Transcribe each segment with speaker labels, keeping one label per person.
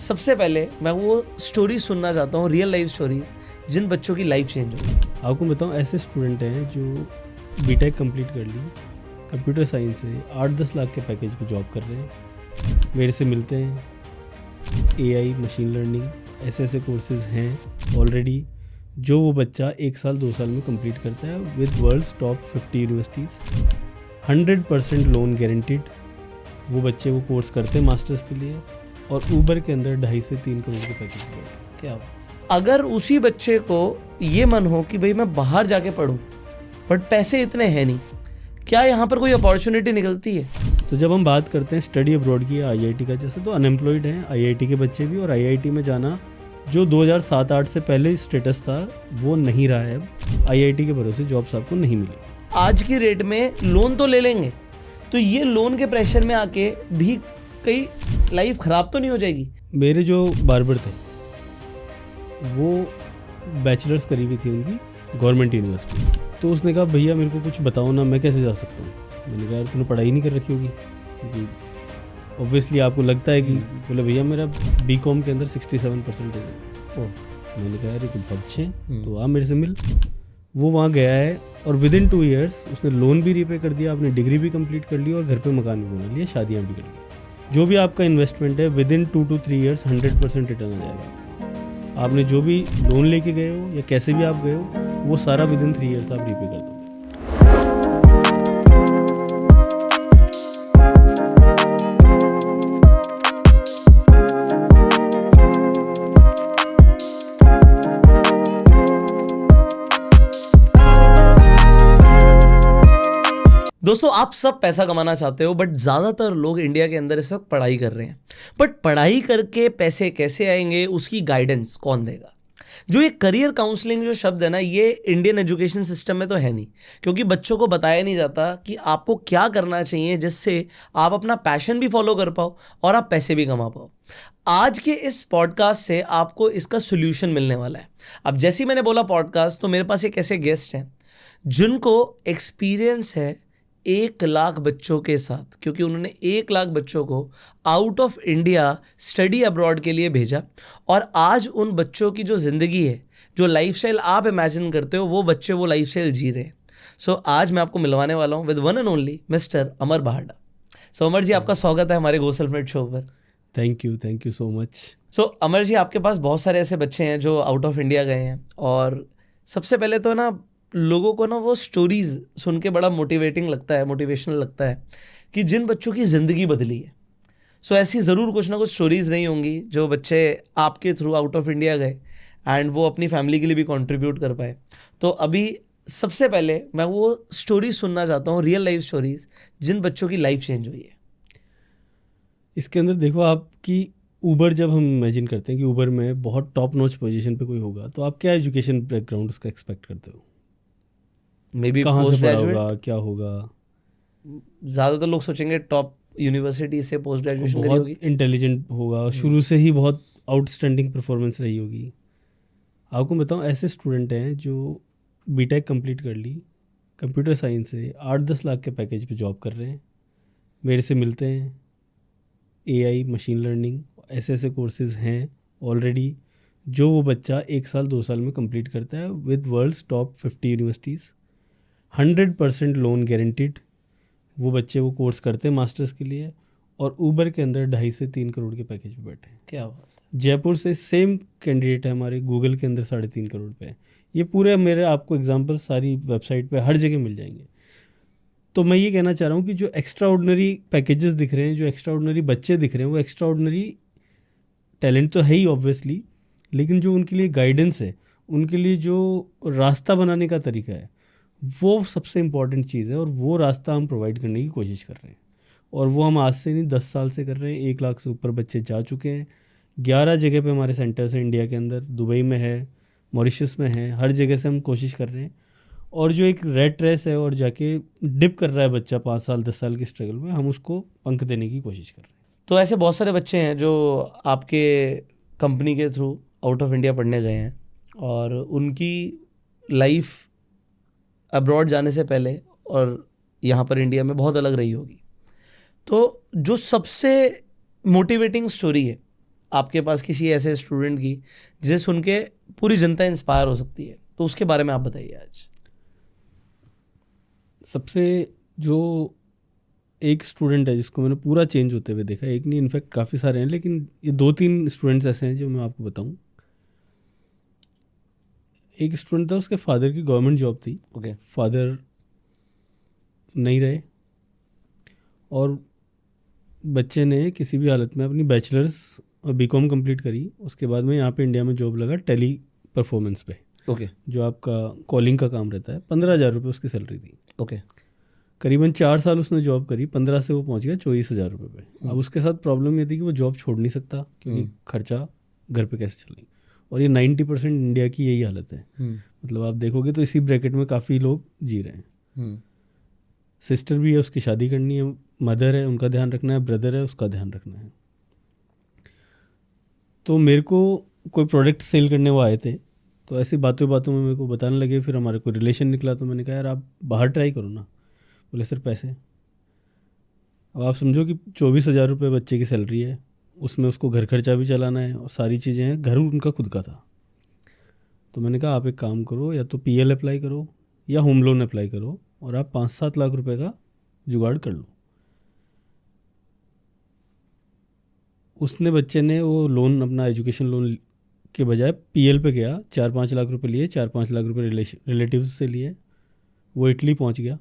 Speaker 1: सबसे पहले मैं वो स्टोरी सुनना चाहता हूँ, रियल लाइफ स्टोरीज, जिन बच्चों की लाइफ चेंज हो।
Speaker 2: आपको बताऊँ, ऐसे स्टूडेंट हैं जो बीटेक कंप्लीट कर ली, कंप्यूटर साइंस से 8-10 लाख के पैकेज पे जॉब कर रहे हैं, मेरे से मिलते हैं। एआई, मशीन लर्निंग, ऐसे कोर्सेज हैं ऑलरेडी जो वो बच्चा 1 साल 2 साल में कंप्लीट करता है with world's top 50 universities, 100% loan guaranteed. वो बच्चे वो कोर्स करते हैं मास्टर्स के लिए और ऊबर के अंदर 2.5 से 3 करोड़ के पैकेज पे।
Speaker 1: क्या अगर उसी बच्चे को ये मन हो कि भाई मैं बाहर जाके पढूं बट पैसे इतने हैं नहीं, क्या यहाँ पर कोई अपॉर्चुनिटी निकलती है?
Speaker 2: तो जब हम बात करते हैं स्टडी अब्रॉड की, आईआईटी का, जैसे तो अनएम्प्लॉयड हैं आईआईटी के बच्चे भी, और आईआईटी में जाना जो 2007-8 से पहले स्टेटस था वो नहीं रहा है अब। आईआईटी के भरोसे जॉब्स आपको नहीं मिली।
Speaker 1: आज की रेट में लोन तो ले लेंगे, तो ये लोन के प्रेशर में आके भी कहीं लाइफ खराब तो नहीं हो जाएगी?
Speaker 2: मेरे जो बार्बर थे वो बैचलर्स करी हुई थी उनकी गवर्नमेंट यूनिवर्सिटी, तो उसने कहा भैया मेरे को कुछ बताओ ना, मैं कैसे जा सकता हूँ। मैंने कहा यार तूने पढ़ाई नहीं कर रखी होगी, क्योंकि ऑब्वियसली आपको लगता है कि, बोले भैया मेरा बीकॉम के अंदर 67% है। मैंने कहा यार ये तो बहुत अच्छे हैं, तो आप मेरे से मिल। वो वहाँ गया है और विद इन 2 ईयर्स उसने लोन भी रीपे कर दिया, अपनी डिग्री भी कंप्लीट कर ली और घर पे मकान भी बना लिया, शादियाँ भी कर ली। जो भी आपका इन्वेस्टमेंट है within 2 to 3 years 100% return आ जाएगा। आपने जो भी लोन लेके गए हो या कैसे भी आप गए हो, वो सारा विद इन 3 ईयर्स आप रीपे कर दो।
Speaker 1: दोस्तों, आप सब पैसा कमाना चाहते हो, बट ज़्यादातर लोग इंडिया के अंदर इस वक्त पढ़ाई कर रहे हैं। बट पढ़ाई करके पैसे कैसे आएंगे, उसकी गाइडेंस कौन देगा? जो ये करियर काउंसलिंग जो शब्द है ना, ये इंडियन एजुकेशन सिस्टम में तो है नहीं, क्योंकि बच्चों को बताया नहीं जाता कि आपको क्या करना चाहिए जिससे आप अपना पैशन भी फॉलो कर पाओ और आप पैसे भी कमा पाओ। आज के इस पॉडकास्ट से आपको इसका सोल्यूशन मिलने वाला है। अब जैसे ही मैंने बोला पॉडकास्ट, तो मेरे पास एक ऐसे गेस्ट हैं जिनको एक्सपीरियंस है 1 लाख बच्चों के साथ, क्योंकि उन्होंने 1 लाख बच्चों को out of India study abroad के लिए भेजा, और आज उन बच्चों की जो ज़िंदगी है, जो लाइफस्टाइल आप इमेजिन करते हो, वो बच्चे वो लाइफस्टाइल जी रहे हैं। सो आज मैं आपको मिलवाने वाला हूँ with one and only mister Amar Bahada. So Amar ji, आपका स्वागत है हमारे गो सेल्फ मेड शो पर।
Speaker 2: Thank you so much.
Speaker 1: So Amar ji, आपके पास बहुत सारे ऐसे बच्चे हैं जो आउट ऑफ इंडिया गए हैं, और सबसे पहले तो ना लोगों को ना वो स्टोरीज सुन के बड़ा मोटिवेशनल लगता है कि जिन बच्चों की ज़िंदगी बदली है। सो ऐसी ज़रूर कुछ ना कुछ स्टोरीज नहीं होंगी जो बच्चे आपके थ्रू आउट ऑफ इंडिया गए एंड वो अपनी फैमिली के लिए भी कंट्रीब्यूट कर पाए। तो अभी सबसे पहले मैं वो स्टोरी सुनना चाहता हूँ, रियल लाइफ स्टोरीज, जिन बच्चों की लाइफ चेंज हुई है।
Speaker 2: इसके अंदर देखो, आपकी ऊबर, जब हम इमेजिन करते हैं कि ऊबर में बहुत टॉप नॉच पोजीशन पे कोई होगा, तो आप क्या एजुकेशन बैकग्राउंड उसका एक्सपेक्ट करते हो?
Speaker 1: मे बी
Speaker 2: कहाँ से
Speaker 1: पोस्ट
Speaker 2: पढ़ा
Speaker 1: ग्रेजुएट
Speaker 2: होगा, क्या होगा?
Speaker 1: ज़्यादातर लोग सोचेंगे टॉप यूनिवर्सिटी से पोस्ट ग्रेजुएशन करी होगी।
Speaker 2: बहुत इंटेलिजेंट होगा, शुरू से ही बहुत आउटस्टैंडिंग परफॉर्मेंस रही होगी। आपको बताऊँ, ऐसे स्टूडेंट हैं जो बीटेक कंप्लीट कर ली, कंप्यूटर साइंस से 8-10 लाख के पैकेज पे जॉब कर रहे हैं, मेरे से मिलते हैं। एआई, मशीन लर्निंग, ऐसे कोर्सेज हैं ऑलरेडी जो वो बच्चा 1 साल 2 साल में कंप्लीट करता है with world's top 50 universities, 100% loan guaranteed. वो बच्चे वो कोर्स करते हैं मास्टर्स के लिए और ऊबर के अंदर 2.5 से 3 करोड़ के पैकेज पे बैठे हैं।
Speaker 1: क्या बात है।
Speaker 2: जयपुर से सेम कैंडिडेट है हमारे, गूगल के अंदर 3.5 करोड़ पे है। ये पूरे मेरे आपको एग्जांपल सारी वेबसाइट पे हर जगह मिल जाएंगे। तो मैं ये कहना चाह रहा हूँ कि जो एक्स्ट्रा ऑर्डिनरी पैकेजेस दिख रहे हैं, जो एक्स्ट्रा ऑर्डिनरी बच्चे दिख रहे हैं, वो एक्स्ट्रा ऑर्डिनरी टैलेंट तो है ही ऑब्वियसली, लेकिन जो उनके लिए गाइडेंस है, उनके लिए जो रास्ता बनाने का तरीका है, वो सबसे इम्पॉर्टेंट चीज़ है, और वो रास्ता हम प्रोवाइड करने की कोशिश कर रहे हैं। और वो हम आज से नहीं 10 साल से कर रहे हैं। 1 लाख से ऊपर बच्चे जा चुके हैं। 11 जगह पे हमारे सेंटर्स हैं इंडिया के अंदर, दुबई में है, मॉरिशस में है, हर जगह से हम कोशिश कर रहे हैं। और जो एक रेड रेस है और जाके डिप कर रहा है बच्चा 5 साल 10 साल की स्ट्रगल में, हम उसको पंख देने की कोशिश कर रहे हैं।
Speaker 1: तो ऐसे बहुत सारे बच्चे हैं जो आपके कंपनी के थ्रू आउट ऑफ इंडिया पढ़ने गए हैं, और उनकी लाइफ अब्रॉड जाने से पहले और यहाँ पर इंडिया में बहुत अलग रही होगी। तो जो सबसे मोटिवेटिंग स्टोरी है आपके पास किसी ऐसे स्टूडेंट की जिसे सुन के पूरी जनता इंस्पायर हो सकती है, तो उसके बारे में आप बताइए आज।
Speaker 2: सबसे जो एक स्टूडेंट है जिसको मैंने पूरा चेंज होते हुए देखा, एक नहीं इनफैक्ट काफ़ी सारे हैं, लेकिन ये 2-3 स्टूडेंट्स ऐसे हैं जो मैं आपको बताऊं। एक स्टूडेंट था, उसके फादर की गवर्नमेंट जॉब थी,
Speaker 1: ओके।
Speaker 2: फादर नहीं रहे और बच्चे ने किसी भी हालत में अपनी बैचलर्स और बीकॉम कंप्लीट करी। उसके बाद में यहाँ पे इंडिया में जॉब लगा टेली परफॉर्मेंस पे,
Speaker 1: ओके।
Speaker 2: जो आपका कॉलिंग का काम रहता है। 15,000 रुपये उसकी सैलरी थी।
Speaker 1: ओके।
Speaker 2: करीबन 4 साल उसने जॉब करी, 15 से वो पहुंच गया 24,000 रुपये पे। अब उसके साथ प्रॉब्लम ये थी कि वो जॉब छोड़ नहीं सकता, क्योंकि खर्चा घर पे कैसे चलेगा। और ये 90% इंडिया की यही हालत है। मतलब आप देखोगे तो इसी ब्रैकेट में काफ़ी लोग जी रहे हैं। सिस्टर भी है, उसकी शादी करनी है, मदर है, उनका ध्यान रखना है, ब्रदर है, उसका ध्यान रखना है। तो मेरे को कोई प्रोडक्ट सेल करने वो आए थे, तो ऐसी बातों बातों में मेरे को बताने लगे। फिर हमारे को रिलेशन निकला, तो मैंने कहा यार आप बाहर ट्राई करो ना। बोले सर पैसे। अब आप समझो कि 24,000 रुपये बच्चे की सैलरी है, उसमें उसको घर खर्चा भी चलाना है और सारी चीज़ें हैं। घर उनका खुद का था। तो मैंने कहा आप एक काम करो, या तो PL अप्लाई करो या होम लोन अप्लाई करो, और आप 5-7 लाख रुपए का जुगाड़ कर लो। उसने बच्चे ने वो लोन, अपना एजुकेशन लोन के बजाय PL पे गया, 4-5 लाख रुपए लिए, 4-5 लाख रुपए रिलेटिव्स से लिए। वो इटली पहुंच गया।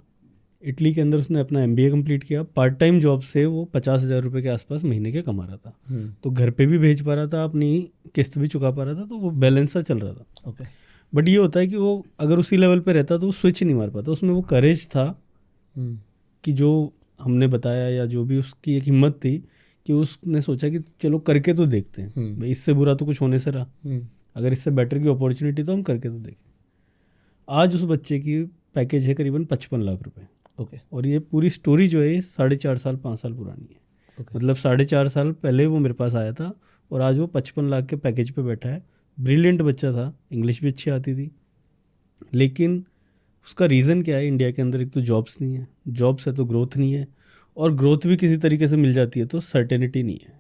Speaker 2: इटली के अंदर उसने अपना MBA कंप्लीट किया। पार्ट टाइम जॉब से वो 50,000 रुपये के आसपास महीने के कमा रहा था। तो घर पे भी भेज पा रहा था, अपनी किस्त भी चुका पा रहा था, तो वो बैलेंस सा चल रहा था।
Speaker 1: ओके।
Speaker 2: बट ये होता है कि वो अगर उसी लेवल पे रहता तो वो स्विच नहीं मार पाता। उसमें वो करेज था कि जो हमने बताया, या जो भी उसकी एक हिम्मत थी कि उसने सोचा कि चलो करके तो देखते हैं, भाई इससे बुरा तो कुछ होने से रहा, अगर इससे बेटर की अपॉर्चुनिटी तो हम करके तो देखें। आज उस बच्चे की पैकेज है करीबन 55 लाख रुपए।
Speaker 1: ओके।
Speaker 2: और ये पूरी स्टोरी जो है 4.5 साल 5 साल पुरानी है। मतलब 4.5 साल पहले वो मेरे पास आया था और आज वो 55 लाख के पैकेज पे बैठा है। ब्रिलियंट बच्चा था, इंग्लिश भी अच्छी आती थी, लेकिन उसका रीज़न क्या है? इंडिया के अंदर एक तो जॉब्स नहीं है, जॉब्स है तो ग्रोथ नहीं है, और ग्रोथ भी किसी तरीके से मिल जाती है तो सर्टेनिटी नहीं है,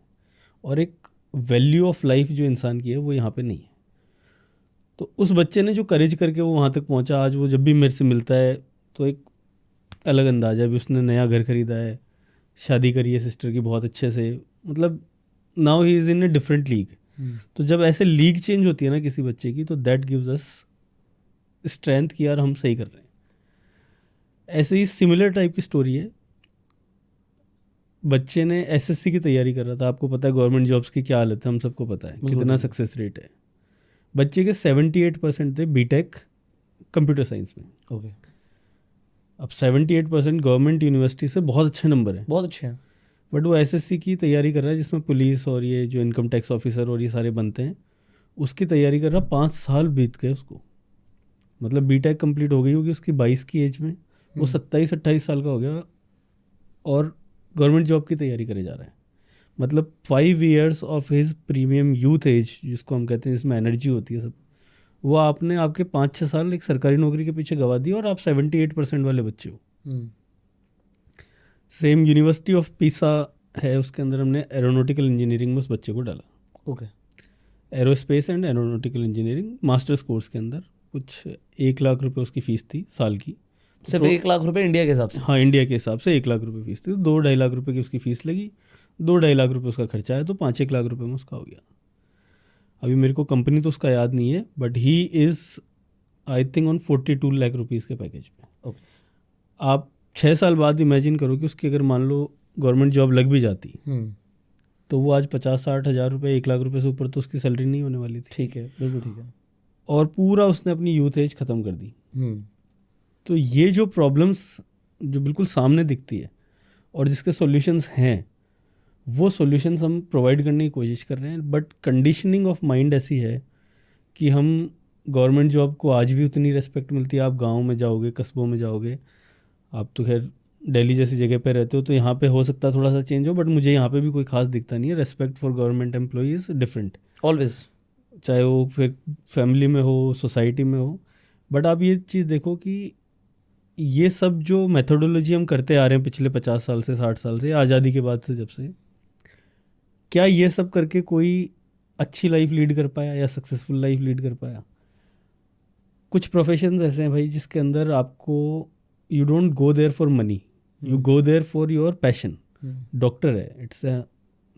Speaker 2: और एक वैल्यू ऑफ लाइफ जो इंसान की है वो यहाँ पे नहीं है। तो उस बच्चे ने जो करेज करके वो वहाँ तक पहुँचा, आज वो जब भी मेरे से मिलता है तो एक अलग अंदाज़ा है। भी उसने नया घर खरीदा है, शादी करी है सिस्टर की बहुत अच्छे से, मतलब now he is in a different league. तो जब ऐसे लीग चेंज होती है ना किसी बच्चे की, तो दैट गिव्स अस स्ट्रेंथ कि यार हम सही कर रहे हैं। ऐसे ही सिमिलर टाइप की स्टोरी है। बच्चे ने SSC की तैयारी कर रहा था। आपको पता है गवर्नमेंट जॉब्स की क्या हालत है, हम सबको पता है कितना सक्सेस रेट है। बच्चे के 78% थे बीटेक कंप्यूटर साइंस में।
Speaker 1: ओके।
Speaker 2: अब 78% गवर्नमेंट यूनिवर्सिटी से बहुत अच्छे नंबर है,
Speaker 1: बहुत अच्छे हैं।
Speaker 2: बट वो SSC की तैयारी कर रहा है, जिसमें पुलिस और ये जो इनकम टैक्स ऑफिसर और ये सारे बनते हैं, उसकी तैयारी कर रहा। 5 साल बीत गए उसको। मतलब बीटेक कंप्लीट हो गई होगी उसकी 22 की एज में, वो 27-28 साल का हो गया और गवर्नमेंट जॉब की तैयारी करे जा रहा है। मतलब 5 years of his premium youth age, जिसको हम कहते हैं, जिसमें एनर्जी होती है सब, वो आपने आपके 5-6 साल एक सरकारी नौकरी के पीछे गवा दी, और आप 78% वाले बच्चे हो। सेम यूनिवर्सिटी ऑफ पीसा है, उसके अंदर हमने एरोनॉटिकल इंजीनियरिंग में उस बच्चे को डाला।
Speaker 1: Okay.
Speaker 2: Aerospace and aeronautical engineering masters course के अंदर कुछ 1 लाख रुपए उसकी फ़ीस थी साल की।
Speaker 1: सिर्फ 1 लाख रुपए इंडिया के हिसाब से?
Speaker 2: हाँ, इंडिया के हिसाब से 1 लाख रुपए फीस थी। तो 2-2.5 लाख रुपए की उसकी फ़ीस लगी, 2-2.5 लाख रुपए उसका खर्चा है, तो 5-1 लाख रुपए में उसका हो गया। अभी मेरे को कंपनी तो उसका याद नहीं है, but he is I think on 42 lakh rupees के पैकेज पे।
Speaker 1: ओके।
Speaker 2: आप 6 साल बाद इमेजिन करो कि उसकी अगर मान लो गवर्नमेंट जॉब लग भी जाती, तो वो आज 50-60 हज़ार रुपये, 1 लाख रुपए से ऊपर तो उसकी सैलरी नहीं होने वाली थी।
Speaker 1: ठीक है, बिल्कुल ठीक है।
Speaker 2: और पूरा उसने अपनी यूथ एज ख़त्म कर दी। तो ये जो प्रॉब्लम्स जो बिल्कुल सामने दिखती है और जिसके सॉल्यूशंस हैं, वो सॉल्यूशंस हम प्रोवाइड करने की कोशिश कर रहे हैं। बट कंडीशनिंग ऑफ माइंड ऐसी है कि हम गवर्नमेंट जॉब को आज भी उतनी रेस्पेक्ट मिलती है। आप गांव में जाओगे, कस्बों में जाओगे, आप तो खैर दिल्ली जैसी जगह पे रहते हो, तो यहाँ पे हो सकता है थोड़ा सा चेंज हो, बट मुझे यहाँ पे भी कोई खास दिखता नहीं है। Respect for government employee is different
Speaker 1: always,
Speaker 2: चाहे वो फिर फैमिली में हो, सोसाइटी में हो। बट आप ये चीज़ देखो कि ये सब जो मेथोडोलॉजी हम करते आ रहे हैं पिछले 50 साल से, 60 साल से, आज़ादी के बाद से, जब से, क्या ये सब करके कोई अच्छी लाइफ लीड कर पाया या सक्सेसफुल लाइफ लीड कर पाया। कुछ प्रोफेशंस ऐसे हैं भाई जिसके अंदर आपको you don't go there for money, you go there for your passion. Doctor है, इट्स अ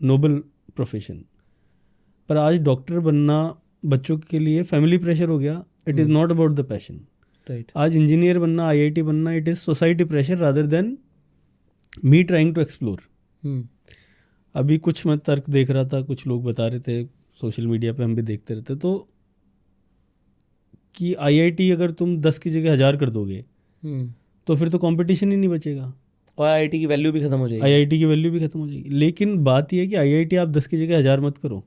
Speaker 2: नोबल प्रोफेशन, पर आज डॉक्टर बनना बच्चों के लिए फैमिली प्रेशर हो गया। It is not about the passion. आज इंजीनियर बनना, IIT बनना, it is society pressure rather than me trying to explore. अभी कुछ मैं तर्क देख रहा था, कुछ लोग बता रहे थे सोशल मीडिया पे, हम भी देखते रहते, तो कि IIT अगर तुम 10 की जगह 1000 कर दोगे तो फिर तो कंपटीशन ही नहीं बचेगा
Speaker 1: और IIT की वैल्यू भी खत्म हो जाएगी।
Speaker 2: IIT की वैल्यू भी खत्म हो जाएगी। लेकिन बात यह है कि IIT आप 10 की जगह 1000 मत करो,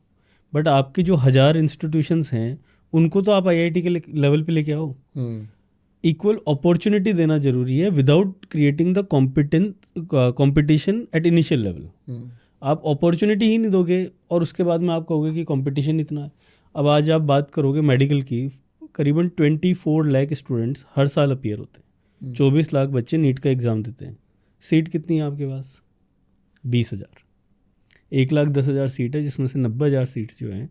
Speaker 2: बट आपके जो 1000 इंस्टीट्यूशंस हैं उनको तो आप IIT के लेवल पे लेके आओ। इक्वल अपॉर्चुनिटी देना जरूरी है without creating the competition at initial level. आप अपॉर्चुनिटी ही नहीं दोगे और उसके बाद में आप कहोगे कि कंपटीशन इतना है। अब आज आप बात करोगे मेडिकल की, करीबन 24 लाख स्टूडेंट्स हर साल अपीयर होते हैं, 24 लाख बच्चे नीट का एग्ज़ाम देते हैं। सीट कितनी है आपके पास? 20,000। 1,10,000 सीट है, जिसमें से 90,000 सीट्स जो हैं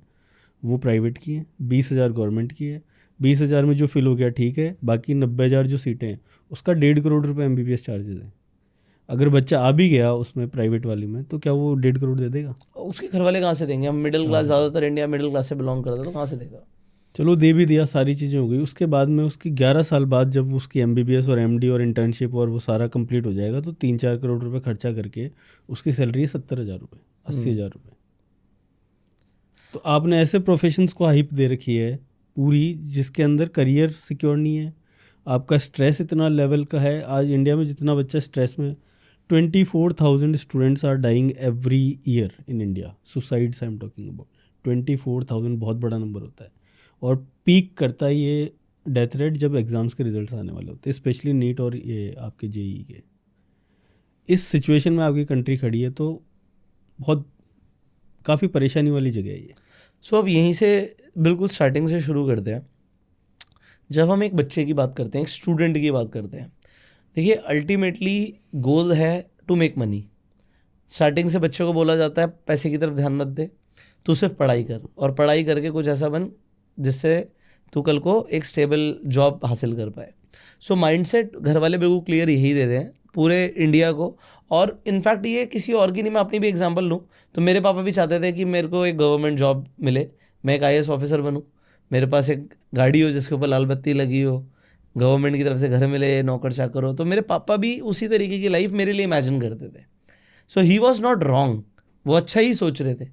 Speaker 2: वो प्राइवेट की हैं, 20,000 गवर्नमेंट की है। 20,000 में जो फिल हो गया ठीक है, बाकी 90,000 जो सीटें हैं उसका 1.5 करोड़ रुपए MBBS चार्जेस हैं। अगर बच्चा आ भी गया उसमें प्राइवेट वाली में तो क्या वो 1.5 करोड़ दे देगा?
Speaker 1: उसके घर वाले कहाँ से देंगे? हम मिडिल क्लास, ज़्यादातर इंडिया मिडिल क्लास से बिलोंग करता है, तो कहाँ से देगा?
Speaker 2: चलो दे भी दिया, सारी चीज़ें हो गई। उसके बाद में उसकी 11 साल बाद जब उसकी MBBS और MD और इंटर्नशिप और वो सारा कंप्लीट हो जाएगा तो 3-4 करोड़ रुपए खर्चा करके उसकी सैलरी है 70,000 रुपये, 80,000 रुपये। तो आपने ऐसे प्रोफेशंस को हाइप दे रखी है पूरी, जिसके अंदर करियर सिक्योर नहीं है। आपका स्ट्रेस इतना लेवल का है। आज इंडिया में जितना बच्चा स्ट्रेस में, 24,000 students are dying every year in India. Suicides I am talking about 24,000, बहुत बड़ा नंबर होता है। और पीक करता है ये डेथ रेट जब एग्ज़ाम्स के रिजल्ट्स आने वाले होते हैं, स्पेशली नीट और ये आपके JEE के। इस सिचुएशन में आपकी कंट्री खड़ी है तो बहुत काफ़ी परेशानी वाली जगह है ये।
Speaker 1: सो अब यहीं से बिल्कुल स्टार्टिंग से शुरू करते हैं। जब हम एक बच्चे की बात करते हैं, एक स्टूडेंट की बात करते हैं, देखिए अल्टीमेटली गोल है टू मेक मनी। स्टार्टिंग से बच्चों को बोला जाता है पैसे की तरफ ध्यान मत दे, तू सिर्फ पढ़ाई कर, और पढ़ाई करके कुछ ऐसा बन जिससे तू कल को एक स्टेबल जॉब हासिल कर पाए। सो माइंडसेट घर वाले बिल्कुल क्लियर यही दे रहे हैं पूरे इंडिया को। और इनफैक्ट ये किसी और की नहीं, मैं अपनी भी एग्जांपल लूँ तो मेरे पापा भी चाहते थे कि मेरे को एक गवर्नमेंट जॉब मिले, मैं एक IAS ऑफिसर बनूँ, मेरे पास एक गाड़ी हो जिसके ऊपर लाल बत्ती लगी हो, गवर्नमेंट की तरफ से घर मिले, नौकर चाकर हो। तो मेरे पापा भी उसी तरीके की लाइफ मेरे लिए इमेजिन करते थे। सो ही वॉज नॉट रॉन्ग, वो अच्छा ही सोच रहे थे।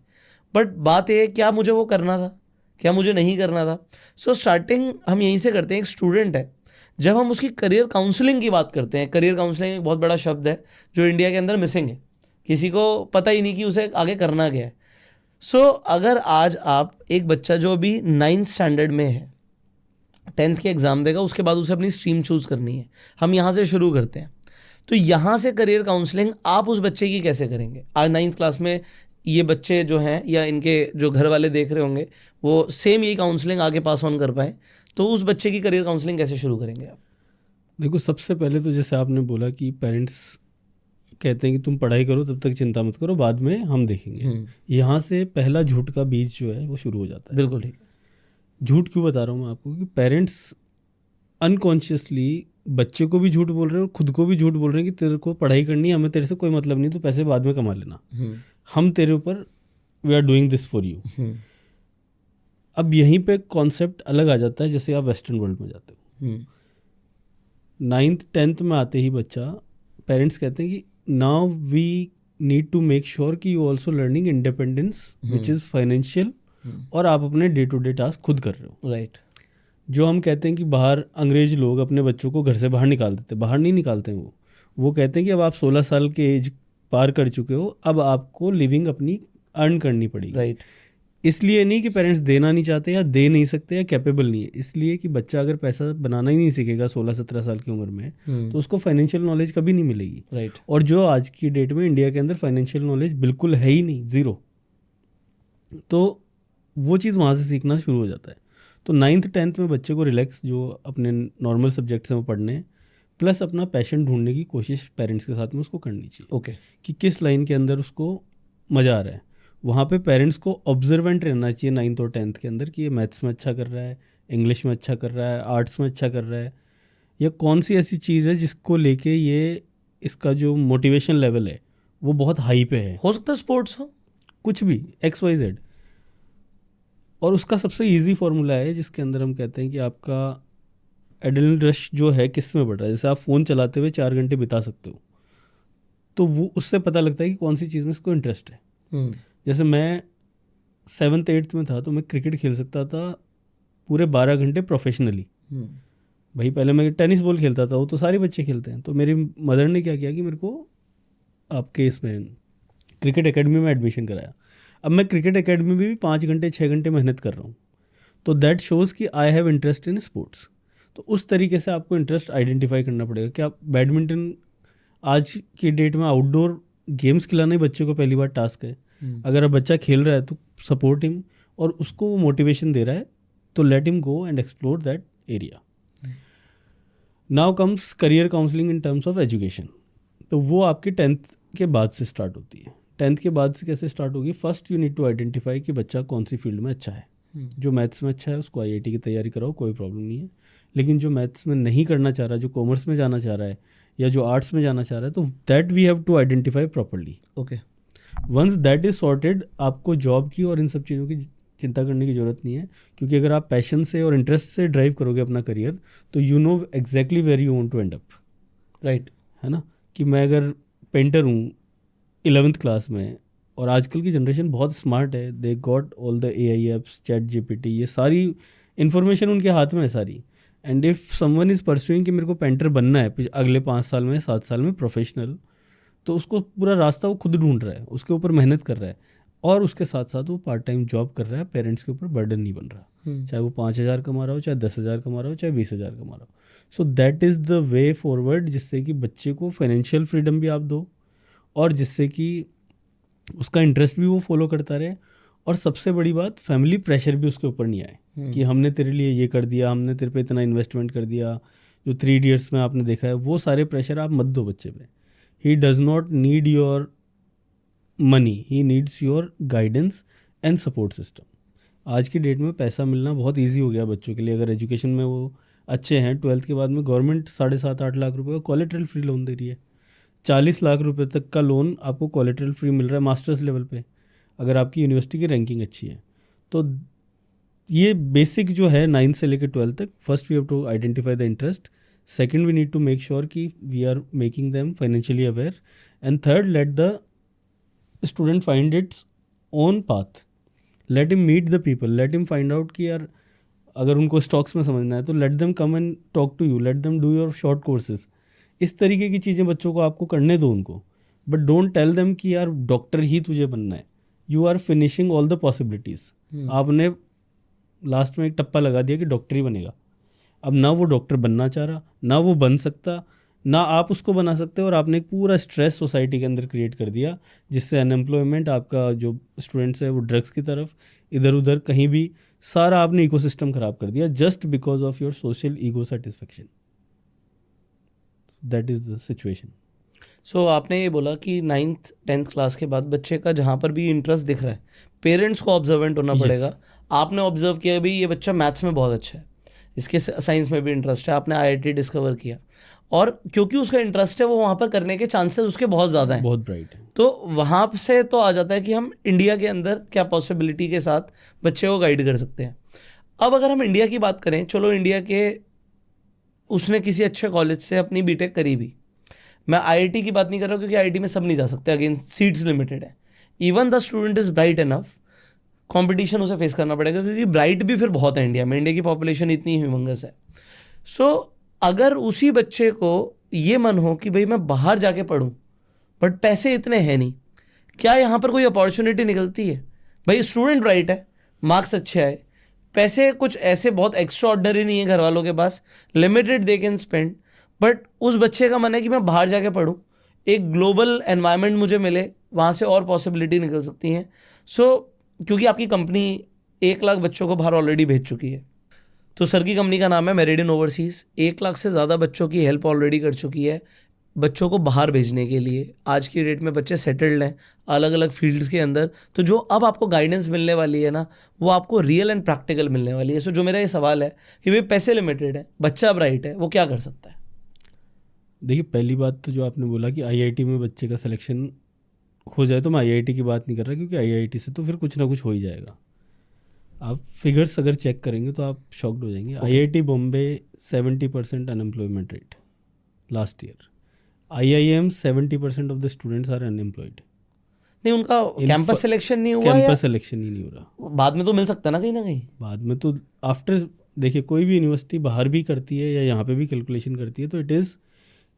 Speaker 1: बट बात ये, क्या मुझे वो करना था, क्या मुझे नहीं करना था? सो स्टार्टिंग हम यहीं से करते हैं। एक स्टूडेंट है, जब हम उसकी करियर काउंसलिंग की बात करते हैं, करियर काउंसलिंग एक बहुत बड़ा शब्द है जो इंडिया के अंदर मिसिंग है, किसी को पता ही नहीं कि उसे आगे करना क्या है। सो अगर आज आप एक बच्चा जो अभी 9th स्टैंडर्ड में है, 10th के एग्ज़ाम देगा, उसके बाद उसे अपनी स्ट्रीम चूज़ करनी है, हम यहाँ से शुरू करते हैं। तो यहाँ से करियर काउंसलिंग आप उस बच्चे की कैसे करेंगे? आज 9th क्लास में ये बच्चे जो हैं या इनके जो घर वाले देख रहे होंगे वो सेम यही काउंसलिंग आगे पास ऑन कर पाए, तो उस बच्चे की करियर काउंसलिंग कैसे शुरू करेंगे आप?
Speaker 2: देखो, सबसे पहले तो जैसे आपने बोला कि पेरेंट्स कहते हैं कि तुम पढ़ाई करो, तब तक चिंता मत करो, बाद में हम देखेंगे। यहाँ से पहला झूठ का बीज जो है वो शुरू हो जाता है।
Speaker 1: बिल्कुल ठीक है।
Speaker 2: झूठ क्यों बता रहा हूँ मैं आपको कि पेरेंट्स अनकॉन्शियसली बच्चे को भी झूठ बोल रहे हैं और खुद को भी झूठ बोल रहे हैं कि तेरे को पढ़ाई करनी है, हमें तेरे से कोई मतलब नहीं, तो पैसे बाद में कमा लेना, हम तेरे ऊपर we are doing this for you. अब यहीं पे कॉन्सेप्ट अलग आ जाता है। जैसे आप वेस्टर्न वर्ल्ड में जाते हो, 9th 10th में आते ही बच्चा, पेरेंट्स कहते हैं कि now we need to make sure कि you also learning independence which is financial, और आप अपने डे टू डे टास्क खुद कर रहे हो।
Speaker 1: राइट।
Speaker 2: जो हम कहते हैं कि बाहर अंग्रेज लोग अपने बच्चों को घर से बाहर निकाल देते, बाहर नहीं निकालते हैं। वो कहते हैं कि अब आप 16 साल के एज पार कर चुके हो, अब आपको लिविंग अपनी अर्न करनी पड़ेगी।
Speaker 1: राइट।
Speaker 2: इसलिए नहीं कि पेरेंट्स देना नहीं चाहते या दे नहीं सकते या कैपेबल नहीं है, इसलिए कि बच्चा अगर पैसा बनाना ही नहीं सीखेगा 16-17 साल की उम्र में तो उसको फाइनेंशियल नॉलेज कभी नहीं मिलेगी।
Speaker 1: राइट।
Speaker 2: और जो आज की डेट में इंडिया के अंदर फाइनेंशियल नॉलेज बिल्कुल है ही नहीं, ज़ीरो, तो वो चीज़ वहाँ से सीखना शुरू हो जाता है। तो 9th 10th में बच्चे को रिलैक्स जो अपने नॉर्मल सब्जेक्ट्स हैं वो पढ़ने, प्लस अपना पैशन ढूंढने की कोशिश पेरेंट्स के साथ में उसको करनी चाहिए।
Speaker 1: ओके।
Speaker 2: कि किस लाइन के अंदर उसको मज़ा आ रहा है। वहाँ पे पेरेंट्स को ऑब्जर्वेंट रहना चाहिए 9th और 10th के अंदर कि ये मैथ्स में अच्छा कर रहा है, इंग्लिश में अच्छा कर रहा है, आर्ट्स में अच्छा कर रहा है, या कौन सी ऐसी चीज़ है जिसको लेके ये इसका जो मोटिवेशन लेवल है वो बहुत हाई पे है।
Speaker 1: हो सकता है स्पोर्ट्स हो,
Speaker 2: कुछ भी XYZ। और उसका सबसे इजी फॉर्मूला है जिसके अंदर हम कहते हैं कि आपका एड्रेनल रश जो है किस में बढ़ रहा है। जैसे आप फ़ोन चलाते हुए 4 घंटे बिता सकते हो, तो वो उससे पता लगता है कि कौन सी चीज़ में इसको इंटरेस्ट है। जैसे मैं 7th 8th में था तो मैं क्रिकेट खेल सकता था पूरे 12 घंटे प्रोफेशनली। भाई पहले मैं टेनिस बॉल खेलता था, वो तो सारे बच्चे खेलते हैं। तो मेरी मदर ने क्या किया कि मेरे को आपके इसमें क्रिकेट एकेडमी में एडमिशन कराया। अब मैं क्रिकेट एकेडमी में भी 5 घंटे 6 घंटे मेहनत कर रहा हूँ। तो दैट शोज़ कि I have interest in sports. तो उस तरीके से आपको इंटरेस्ट आइडेंटिफाई करना पड़ेगा। क्या बैडमिंटन आज की डेट में आउटडोर गेम्स खिलाना ही बच्चे को पहली बार टास्क है। अगर अब बच्चा खेल रहा है तो सपोर्ट हिम, और उसको वो मोटिवेशन दे रहा है तो let him go and explore that area. Now comes career counselling in terms of education. तो वो आपके 10th के बाद से स्टार्ट होती है। 10th के बाद से कैसे स्टार्ट होगी? First you need to identify कि बच्चा कौन सी फील्ड में अच्छा है। जो मैथ्स में अच्छा है उसको IIT की तैयारी कराओ, कोई प्रॉब्लम नहीं है। लेकिन जो मैथ्स में नहीं करना चाह रहा, जो कॉमर्स में जाना चाह रहा है या जो आर्ट्स में जाना चाह रहा है, तो that we have to identify properly.
Speaker 1: Okay,
Speaker 2: once that is sorted, आपको जॉब की और इन सब चीज़ों की चिंता करने की ज़रूरत नहीं है। क्योंकि अगर आप पैशन से और इंटरेस्ट से ड्राइव करोगे अपना करियर, तो you know exactly where you want to end up.
Speaker 1: Right,
Speaker 2: है ना? कि मैं अगर पेंटर हूँ 11th क्लास में, और आजकल की जनरेशन बहुत स्मार्ट है, they got all the AI apps, ChatGPT, ये सारी इन्फॉर्मेशन उनके हाथ में है सारी। And if someone is pursuing कि मेरे को पेंटर बनना है अगले 5 साल में 7 साल में प्रोफेशनल, तो उसको पूरा रास्ता वो खुद ढूंढ रहा है, उसके ऊपर मेहनत कर रहा है, और उसके साथ साथ वो पार्ट टाइम जॉब कर रहा है। पेरेंट्स के ऊपर बर्डन नहीं बन रहा, चाहे वो 5,000 कमा रहा हो, चाहे 10,000 कमा रहा हो, चाहे 20,000 कमा रहा हो। So that is the way forward, जिससे कि बच्चे को फाइनेंशियल फ्रीडम भी आप दो, और जिससे कि उसका इंटरेस्ट भी वो फॉलो करता रहे। और सबसे बड़ी बात, फैमिली प्रेशर भी उसके ऊपर नहीं आए कि हमने तेरे लिए ये कर दिया, हमने तेरे पे इतना इन्वेस्टमेंट कर दिया। जो 3 Idiots में आपने देखा है, वो सारे प्रेशर आप मत दो बच्चे पे। He does not need your money, he needs your guidance and support system. आज की डेट में पैसा मिलना बहुत ईजी हो गया बच्चों के लिए। अगर एजुकेशन में वो अच्छे हैं, 12th के बाद में गवर्नमेंट 7.5-8 लाख रुपए का कोलेटरल फ्री लोन दे रही है। 40 लाख रुपए तक का लोन आपको कोलेटरल फ्री मिल रहा है मास्टर्स लेवल पे, अगर आपकी यूनिवर्सिटी की रैंकिंग अच्छी है। तो ये बेसिक जो है 9th से लेकर 12th तक, first we have to identify the interest, second we need to make sure कि we are making them financially aware, and third let the student find its own path. Let him meet the people, let him find out कि यार अगर उनको stocks में समझना है तो let them come and talk to you, let them do your short courses. इस तरीके की चीज़ें बच्चों को आपको करने दो उनको, बट डोंट टेल देम कि यार डॉक्टर ही तुझे बनना है। You are finishing all the possibilities. आपने लास्ट में एक टप्पा लगा दिया कि डॉक्टर ही बनेगा। अब ना वो डॉक्टर बनना चाह रहा, ना वो बन सकता, ना आप उसको बना सकते, और आपने एक पूरा स्ट्रेस सोसाइटी के अंदर क्रिएट कर दिया, जिससे अनएम्प्लॉयमेंट, आपका जो स्टूडेंट्स है वो ड्रग्स की तरफ, इधर उधर कहीं भी, सारा आपने इकोसिस्टम खराब कर दिया just because of your social ego satisfaction. That is the situation.
Speaker 1: So आपने ये बोला कि 9th 10th क्लास के बाद बच्चे का जहाँ पर भी इंटरेस्ट दिख रहा है, पेरेंट्स को ऑब्जर्वेंट होना पड़ेगा। आपने ऑब्जर्व किया भी ये बच्चा मैथ्स में बहुत अच्छा है, इसके साइंस में भी इंटरेस्ट है, आपने IIT डिस्कवर किया, और क्योंकि उसका इंटरेस्ट है वो वहाँ पर करने के चांसेस उसके बहुत ज़्यादा हैं,
Speaker 2: बहुत ब्राइट है।
Speaker 1: तो वहाँ से तो आ जाता है कि हम इंडिया के अंदर क्या पॉसिबिलिटी के साथ बच्चे को गाइड कर सकते हैं। अब अगर हम इंडिया की बात करें, चलो इंडिया के उसने किसी अच्छे कॉलेज से अपनी BTech करी भी, मैं IIT की बात नहीं कर रहा हूँ क्योंकि IIT में सब नहीं जा सकते, अगेन सीट्स लिमिटेड है। Even the student is bright enough, competition उसे फेस करना पड़ेगा क्योंकि ब्राइट भी फिर बहुत है इंडिया में, इंडिया की पॉपुलेशन इतनी ह्यूमंगस है। सो अगर उसी बच्चे को ये मन हो कि भाई मैं बाहर जाके पढूं बट पैसे इतने हैं नहीं, क्या यहाँ पर कोई अपॉर्चुनिटी निकलती है? भाई स्टूडेंट ब्राइट है, मार्क्स अच्छे आए, पैसे कुछ ऐसे बहुत एक्स्ट्रा ऑर्डिनरी नहीं है घर वालों के पास, limited they can spend, but उस बच्चे का मन है कि मैं बाहर जाके पढूं, एक ग्लोबल एनवायरनमेंट मुझे मिले, वहाँ से और पॉसिबिलिटी निकल सकती हैं। सो क्योंकि आपकी कंपनी 1 लाख बच्चों को बाहर ऑलरेडी भेज चुकी है, तो सर की कंपनी का नाम है मेरिडियन ओवरसीज़, 1 लाख से ज़्यादा बच्चों की हेल्प ऑलरेडी कर चुकी है बच्चों को बाहर भेजने के लिए, आज की डेट में बच्चे सेटल्ड हैं अलग अलग फील्ड्स के अंदर, तो जो अब आपको गाइडेंस मिलने वाली है ना, वो आपको रियल एंड प्रैक्टिकल मिलने वाली है। सो जो मेरा ये सवाल है कि भाई पैसे लिमिटेड है, बच्चा ब्राइट है, वो क्या कर सकता है?
Speaker 2: देखिए, पहली बात तो जो आपने बोला कि आईआईटी में बच्चे का सिलेक्शन हो जाए, तो मैं आईआईटी की बात नहीं कर रहा, क्योंकि आईआईटी से तो फिर कुछ ना कुछ हो ही जाएगा। आप फिगर्स अगर चेक करेंगे तो आप शॉक्ड हो जाएंगे। IIT Bombay 70% unemployment rate last year. IIM 70% of the students are unemployed.
Speaker 1: नहीं, उनका कैंपस सिलेक्शन नहीं हुआ या
Speaker 2: कैंपस सिलेक्शन ही नहीं हो रहा।
Speaker 1: बाद में तो मिल सकता है ना कहीं ना कहीं?
Speaker 2: बाद में तो आफ्टर, देखिए कोई भी यूनिवर्सिटी बाहर भी करती है या यहाँ पे भी कैलकुलेशन करती है, तो इट इज़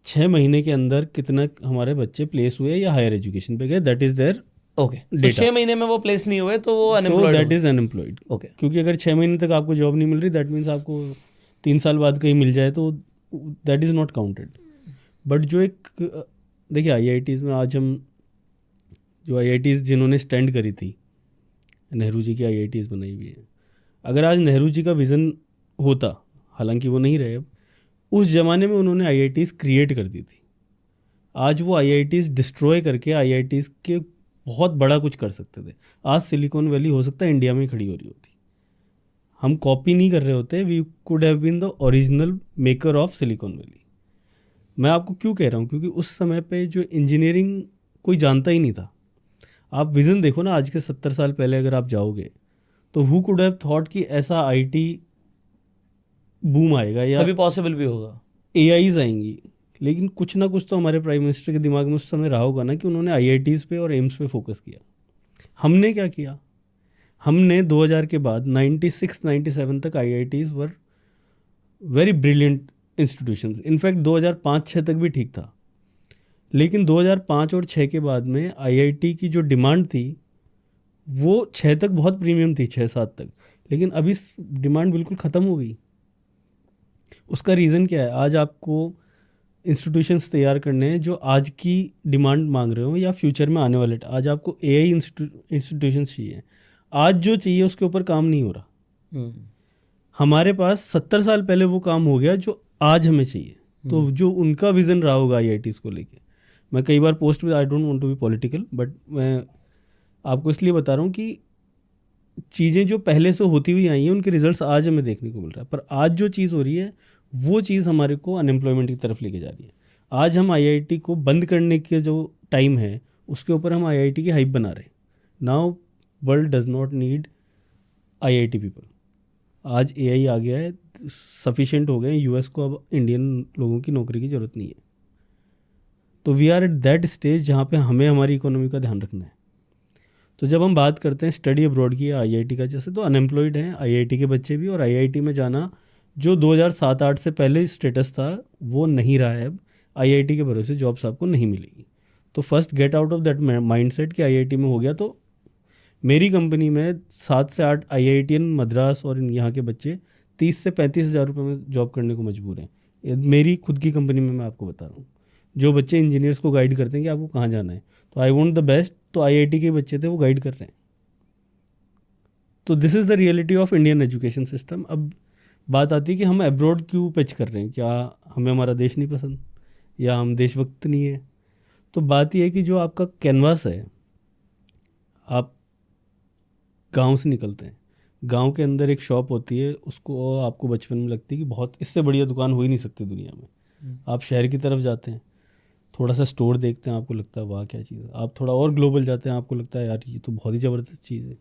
Speaker 2: 6 महीने के अंदर कितना हमारे बच्चे प्लेस हुए या हायर एजुकेशन पे गए, दैट इज़ देयर
Speaker 1: ओके। तो 6 महीने में वो प्लेस नहीं हुए तो वो
Speaker 2: तो
Speaker 1: unemployed
Speaker 2: that is unemployed.
Speaker 1: Okay.
Speaker 2: क्योंकि अगर 6 महीने तक आपको जॉब नहीं मिल रही, दैट मीन्स आपको 3 साल बाद कहीं मिल जाए तो that is not counted. But जो एक, देखिए आईआईटीज़ में आज हम, जो आईआईटीज़ जिन्होंने स्टैंड करी थी, नेहरू जी की आईआईटीज़ बनाई हुई है, अगर आज नेहरू जी का विज़न होता, हालांकि वो नहीं रहे अब, उस ज़माने में उन्होंने आईआईटीज़ क्रिएट कर दी थी। आज वो आईआईटीज़ डिस्ट्रॉय करके आईआईटीज़ के बहुत बड़ा कुछ कर सकते थे। आज सिलिकॉन वैली हो सकता है इंडिया में खड़ी हो रही होती। हम कॉपी नहीं कर रहे होते, we could have been the original maker of Silicon Valley. मैं आपको क्यों कह रहा हूँ, क्योंकि उस समय पे जो इंजीनियरिंग कोई जानता ही नहीं था। आप विज़न देखो ना, आज के 70 साल पहले अगर आप जाओगे तो हु कुड हैव थॉट कि ऐसा आईटी बूम आएगा या
Speaker 1: कभी पॉसिबल भी होगा।
Speaker 2: एआईज आएंगी। लेकिन कुछ ना कुछ तो हमारे प्राइम मिनिस्टर के दिमाग में उस समय रहा होगा ना, कि उन्होंने आईआईटीज़ पे और एम्स पे फोकस किया। हमने क्या किया, हमने 2000 के बाद 96-97 तक IITs were very brilliant institutions. In fact 2005-06 तक भी ठीक था, लेकिन 2005 और 6 के बाद में आईआईटी की जो डिमांड थी वो 6 तक बहुत प्रीमियम थी, 6-7 तक, लेकिन अभी डिमांड बिल्कुल ख़त्म हो गई। उसका रीज़न क्या है? आज आपको इंस्टीट्यूशंस तैयार करने हैं जो आज की डिमांड मांग रहे हो या फ्यूचर में आने वाले। आज आपको एआई इंस्टीट्यूशंस चाहिए, आज जो चाहिए उसके ऊपर काम नहीं हो रहा। हमारे पास 70 साल पहले वो काम हो गया जो आज हमें चाहिए। तो जो उनका विज़न रहा होगा आईआईटीज़ को लेके, मैं कई बार पोस्ट में, I don't want to be political, but मैं आपको इसलिए बता रहा हूँ कि चीज़ें जो पहले से होती हुई आई हैं उनके रिजल्ट्स आज हमें देखने को मिल रहा है। पर आज जो चीज़ हो रही है वो चीज़ हमारे को अनएम्प्लॉयमेंट की तरफ लेके जा रही है। आज हम आईआईटी को बंद करने के जो टाइम है उसके ऊपर हम आईआईटी की हाइप बना रहे हैं। Now world does not need IIT people. आज एआई आ गया है, सफिशिएंट हो गए, यूएस को अब इंडियन लोगों की नौकरी की ज़रूरत नहीं है। तो we are at that stage जहाँ पे हमें हमारी इकोनॉमी का ध्यान रखना है। तो जब हम बात करते हैं स्टडी अब्रॉड की या आईआईटी का, जैसे तो अनएम्प्लॉयड हैं आईआईटी के बच्चे भी, और आईआईटी में जाना जो 2007-08 से पहले स्टेटस था वो नहीं रहा है। अब आईआईटी के भरोसे जॉब्स आपको नहीं मिलेगी। तो first get out of that mindset कि आईआईटी में हो गया तो मेरी कंपनी में 7 से 8 आईआईटीएन मद्रास और यहाँ के बच्चे 30 से 35 हज़ार रुपये में जॉब करने को मजबूर हैं। ये मेरी खुद की कंपनी में मैं आपको बता रहा हूँ। जो बच्चे इंजीनियर्स को गाइड करते हैं कि आपको कहाँ जाना है, तो आई वांट द बेस्ट, तो आईआईटी के बच्चे थे वो गाइड कर रहे हैं। तो this is the reality of Indian education system. अब बात आती है कि हम अब्रॉड क्यों पिच कर रहे हैं, क्या हमें हमारा देश नहीं पसंद या हम देशभक्त नहीं है? तो बात यह है कि जो आपका कैनवास है, आप गांव से निकलते हैं, गांव के अंदर एक शॉप होती है, उसको आपको बचपन में लगती है कि बहुत इससे बढ़िया दुकान हो ही नहीं सकती दुनिया में। आप शहर की तरफ जाते हैं, थोड़ा सा स्टोर देखते हैं, आपको लगता है वाह क्या चीज़ है। आप थोड़ा और ग्लोबल जाते हैं, आपको लगता है यार ये तो बहुत ही ज़बरदस्त चीज़ है।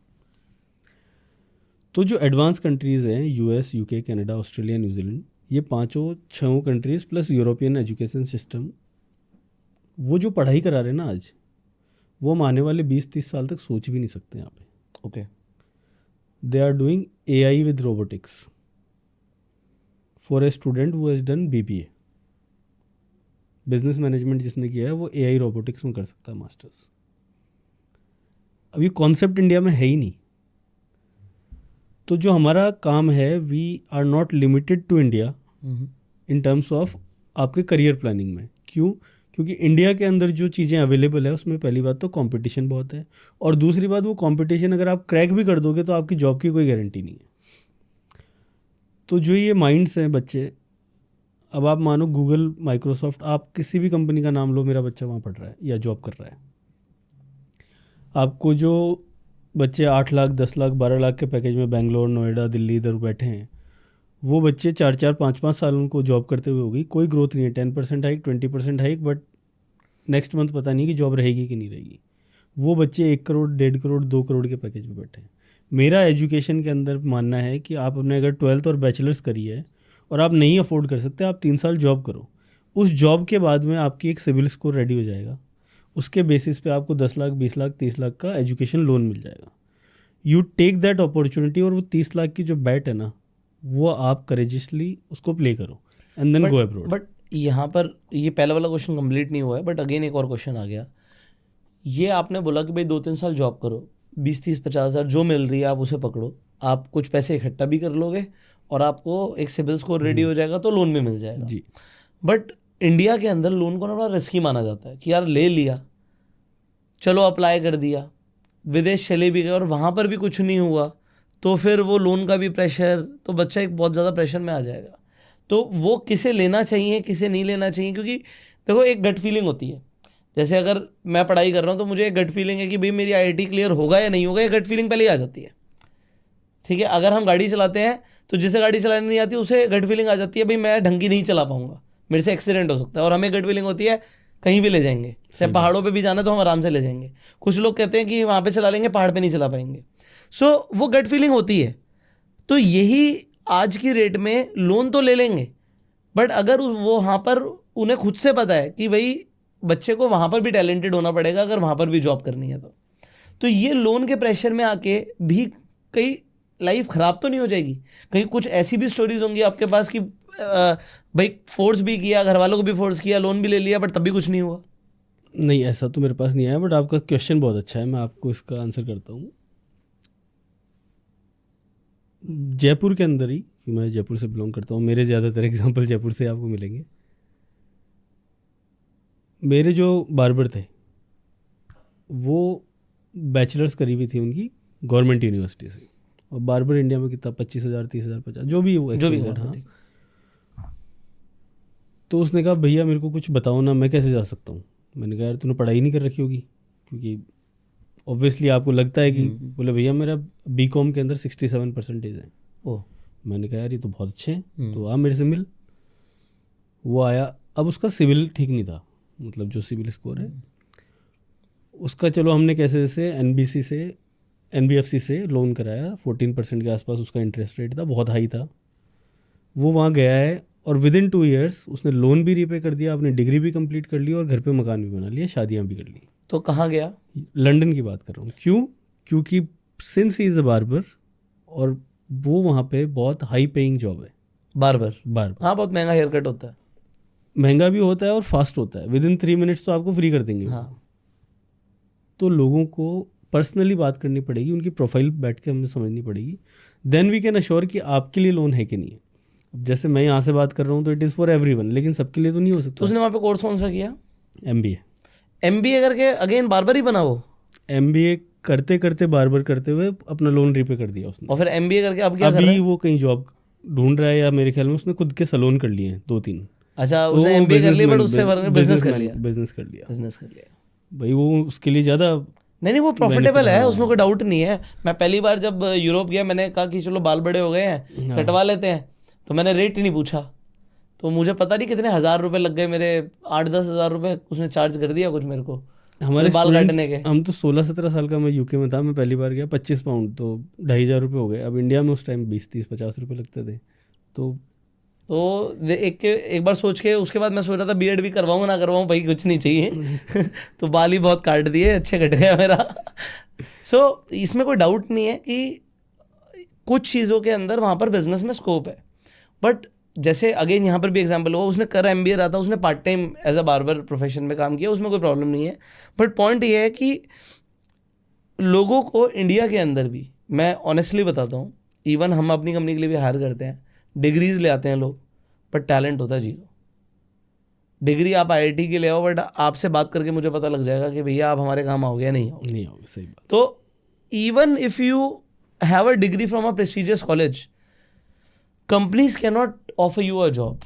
Speaker 2: तो जो एडवांस कंट्रीज़ हैं, US, UK, Canada, Australia, New Zealand, ये 5-6 countries plus European education system, वो जो पढ़ाई करा रहे हैं ना आज, वो हम आने वाले 20-30 साल तक सोच भी नहीं सकते यहाँ पे।
Speaker 1: Okay.
Speaker 2: They are doing AI with robotics for a student who has done BBA. Business management जिसने किया है वो एआई रोबोटिक्स में कर सकता है मास्टर्स। अब ये कॉन्सेप्ट इंडिया में है ही नहीं। तो जो हमारा काम है, we are not limited to India in terms of आपके करियर प्लानिंग में। क्यों? क्योंकि इंडिया के अंदर जो चीज़ें अवेलेबल है उसमें पहली बात तो कंपटीशन बहुत है, और दूसरी बात वो कंपटीशन अगर आप क्रैक भी कर दोगे तो आपकी जॉब की कोई गारंटी नहीं है। तो जो ये माइंड्स हैं बच्चे, अब आप मानो गूगल, माइक्रोसॉफ्ट, आप किसी भी कंपनी का नाम लो, मेरा बच्चा वहाँ पढ़ रहा है या जॉब कर रहा है। आपको जो बच्चे 8 लाख 10 लाख 12 लाख के पैकेज में बेंगलोर, नोएडा, दिल्ली इधर बैठे हैं, वो बच्चे 4-4 5-5 साल उनको जॉब करते हुए होगी, कोई ग्रोथ नहीं है, 10% hike 20% hike, but next month पता नहीं कि जॉब रहेगी कि नहीं रहेगी। वो बच्चे 1 करोड़ 1.5 करोड़ 2 करोड़ के पैकेज में बैठे हैं। मेरा एजुकेशन के अंदर मानना है कि आप अपने अगर 12th और बैचलर्स करी है और आप नहीं अफोर्ड कर सकते, आप 3 साल जॉब करो। उस जॉब के बाद में आपकी एक सिविल स्कोर रेडी हो जाएगा, उसके बेसिस पे आपको 10 लाख 20 लाख 30 लाख का एजुकेशन लोन मिल जाएगा। यू टेक दैट अपॉर्चुनिटी, और वो 30 लाख की जो बैट है ना, वो आप करेजियसली उसको प्ले करो and then go abroad.
Speaker 1: But यहाँ पर ये पहला वाला क्वेश्चन कंप्लीट नहीं हुआ है, बट अगेन एक और क्वेश्चन आ गया। ये आपने बोला कि भाई 2-3 साल जॉब करो, 20-30-50 हज़ार जो मिल रही है आप उसे पकड़ो, आप कुछ पैसे इकट्ठा भी कर लोगे और आपको एक सिबिल स्कोर रेडी हो जाएगा तो लोन भी मिल जाएगा
Speaker 2: जी।
Speaker 1: बट इंडिया के अंदर लोन को ना बड़ा रिस्की माना जाता है कि यार ले लिया, चलो अप्लाई कर दिया, विदेश चले भी गए और वहाँ पर भी कुछ नहीं हुआ, तो फिर वो लोन का भी प्रेशर, तो बच्चा एक बहुत ज़्यादा प्रेशर में आ जाएगा। तो वो किसे लेना चाहिए किसे नहीं लेना चाहिए, क्योंकि देखो एक गट फीलिंग होती है। जैसे अगर मैं पढ़ाई कर रहा हूँ तो मुझे एक गट फीलिंग है कि भाई मेरी IIT क्लियर होगा या नहीं होगा, ये गट फीलिंग पहले ही आ जाती है। ठीक है, अगर हम गाड़ी चलाते हैं तो जिसे गाड़ी चलानी नहीं आती उसे गट फीलिंग आ जाती है भाई मैं ढंग की नहीं चला पाऊंगा, मेरे से एक्सीडेंट हो सकता है। और हमें गट फीलिंग होती है कहीं भी ले जाएंगे, चाहे पहाड़ों पे भी जाना तो हम आराम से ले जाएंगे। कुछ लोग कहते हैं कि वहाँ पे चला लेंगे, पहाड़ पे नहीं चला पाएंगे। सो वो गट फीलिंग होती है। तो यही आज की रेट में लोन तो ले लेंगे, बट अगर वो वहाँ पर उन्हें खुद से पता है कि भाई बच्चे को वहाँ पर भी टैलेंटेड होना पड़ेगा अगर वहाँ पर भी जॉब करनी है तो ये लोन के प्रेशर में आके भी कहीं लाइफ ख़राब तो नहीं हो जाएगी? कहीं कुछ ऐसी भी स्टोरीज होंगी आपके पास कि भाई फोर्स भी किया, घर वालों को भी फोर्स किया, लोन भी ले लिया, बट तब भी कुछ नहीं हुआ?
Speaker 2: नहीं, ऐसा तो मेरे पास नहीं आया, बट आपका क्वेश्चन बहुत अच्छा है, मैं आपको इसका आंसर करता हूँ। जयपुर के अंदर ही, मैं जयपुर से बिलोंग करता हूँ, मेरे ज़्यादातर एग्जांपल जयपुर से आपको मिलेंगे। मेरे जो बार्बर थे वो बैचलर्स करी हुई थी उनकी गवर्नमेंट यूनिवर्सिटी से, और बार्बर इंडिया में कितना 25,000 30,000 50 जो भी वो एक्सपेंसेड। हाँ, तो उसने कहा भैया मेरे को कुछ बताओ ना, मैं कैसे जा सकता हूँ। मैंने कहा यार तूने पढ़ाई नहीं कर रखी होगी, क्योंकि ऑब्वियसली आपको लगता है कि, बोले भैया मेरा BCom के अंदर 67% है।
Speaker 1: ओह,
Speaker 2: मैंने कहा यार ये तो बहुत अच्छे हैं, तो आप मेरे से मिल। वो आया, अब उसका सिविल ठीक नहीं था, मतलब जो सिविल स्कोर है उसका, चलो हमने कैसे जैसे NBFC से लोन कराया, 14% के आसपास उसका इंटरेस्ट रेट था, बहुत हाई था। वो वहाँ गया है और विदिन 2 years उसने लोन भी रीपे कर दिया, अपनी डिग्री भी कंप्लीट कर ली और घर पे मकान भी बना लिया, शादियाँ भी कर ली।
Speaker 1: तो कहाँ गया?
Speaker 2: लंदन की बात कर रहा हूँ। क्यों? क्योंकि since he is a barber, और वो वहाँ पे बहुत हाई पेइंग जॉब है
Speaker 1: बार्बर।
Speaker 2: बार्बर।
Speaker 1: हाँ, बहुत महंगा हेयर कट होता है,
Speaker 2: महंगा भी होता है और फास्ट होता है, विदिन 3 minutes तो आपको फ्री कर देंगे।
Speaker 1: हाँ।
Speaker 2: तो लोगों को पर्सनली बात करनी पड़ेगी, उनकी प्रोफाइल बैठ के हमें समझनी पड़ेगी, देन वी कैन अश्योर कि आपके लिए लोन है कि नहीं है। अब जैसे मैं यहाँ से बात कर रहा हूँ तो इट इज़ फॉर एवरीवन, लेकिन सबके लिए तो नहीं हो सकता।
Speaker 1: तो उसने वहाँ पे कोर्स कौन सा किया?
Speaker 2: MBA
Speaker 1: करके अगेन बार्बर ही बना वो?
Speaker 2: MBA करते करते बार्बर करते हुए अपना लोन रीपे कर दिया उसने,
Speaker 1: और फिर MBA करके अब क्या कर रहा
Speaker 2: अभी
Speaker 1: है?
Speaker 2: वो कहीं जॉब ढूंढ रहा है, या मेरे ख्याल में उसने खुद के सैलून कर लिए हैं 2-3।
Speaker 1: अच्छा, उसने MBA कर लिया बट उससे बिजनेस कर लिया।
Speaker 2: बिजनेस कर लिया भाई, वो उसके लिए ज़्यादा
Speaker 1: नहीं, वो प्रॉफिटेबल है, उसमें कोई डाउट नहीं है। मैं पहली बार जब यूरोप गया, मैंने कहा कि चलो बाल बड़े हो गए हैं, कटवा लेते हैं, तो मैंने रेट ही नहीं पूछा, तो मुझे पता नहीं कितने 1,000 रुपये लग गए मेरे, 8-10 हज़ार रुपये उसने चार्ज कर दिया कुछ मेरे को
Speaker 2: हमारे
Speaker 1: बाल काटने के।
Speaker 2: हम तो 16-17 साल का मैं UK में था, मैं पहली बार गया, 25 पाउंड तो 2,500 रुपये हो गए। अब इंडिया में उस टाइम 20-30-50 रुपये लगते थे। तो एक बार सोच के उसके बाद मैं सोच रहा था बीएड भी करवाऊँ ना करवाऊँ, भाई कुछ नहीं चाहिए तो बाल ही बहुत काट दिए, अच्छे कट गया मेरा। सो इसमें कोई डाउट नहीं है कि कुछ चीज़ों के अंदर वहाँ पर बिजनेस में स्कोप है, बट जैसे अगेन यहाँ पर भी एग्जांपल हुआ, उसने कर MBA रहा था, उसने part time as a barber profession में काम किया, उसमें कोई प्रॉब्लम नहीं है। बट पॉइंट ये है कि लोगों को इंडिया के अंदर भी, मैं ऑनेस्टली बताता हूँ, इवन हम अपनी कंपनी के लिए भी हायर करते हैं, डिग्रीज ले आते हैं लोग, बट टैलेंट होता है 0। डिग्री आप IIT की ले आओ, बट आपसे बात करके मुझे पता लग जाएगा कि भैया आप हमारे काम आओगे या नहीं आओगे। सही बात।
Speaker 1: तो even if you have a degree from a prestigious college, companies cannot offer you a job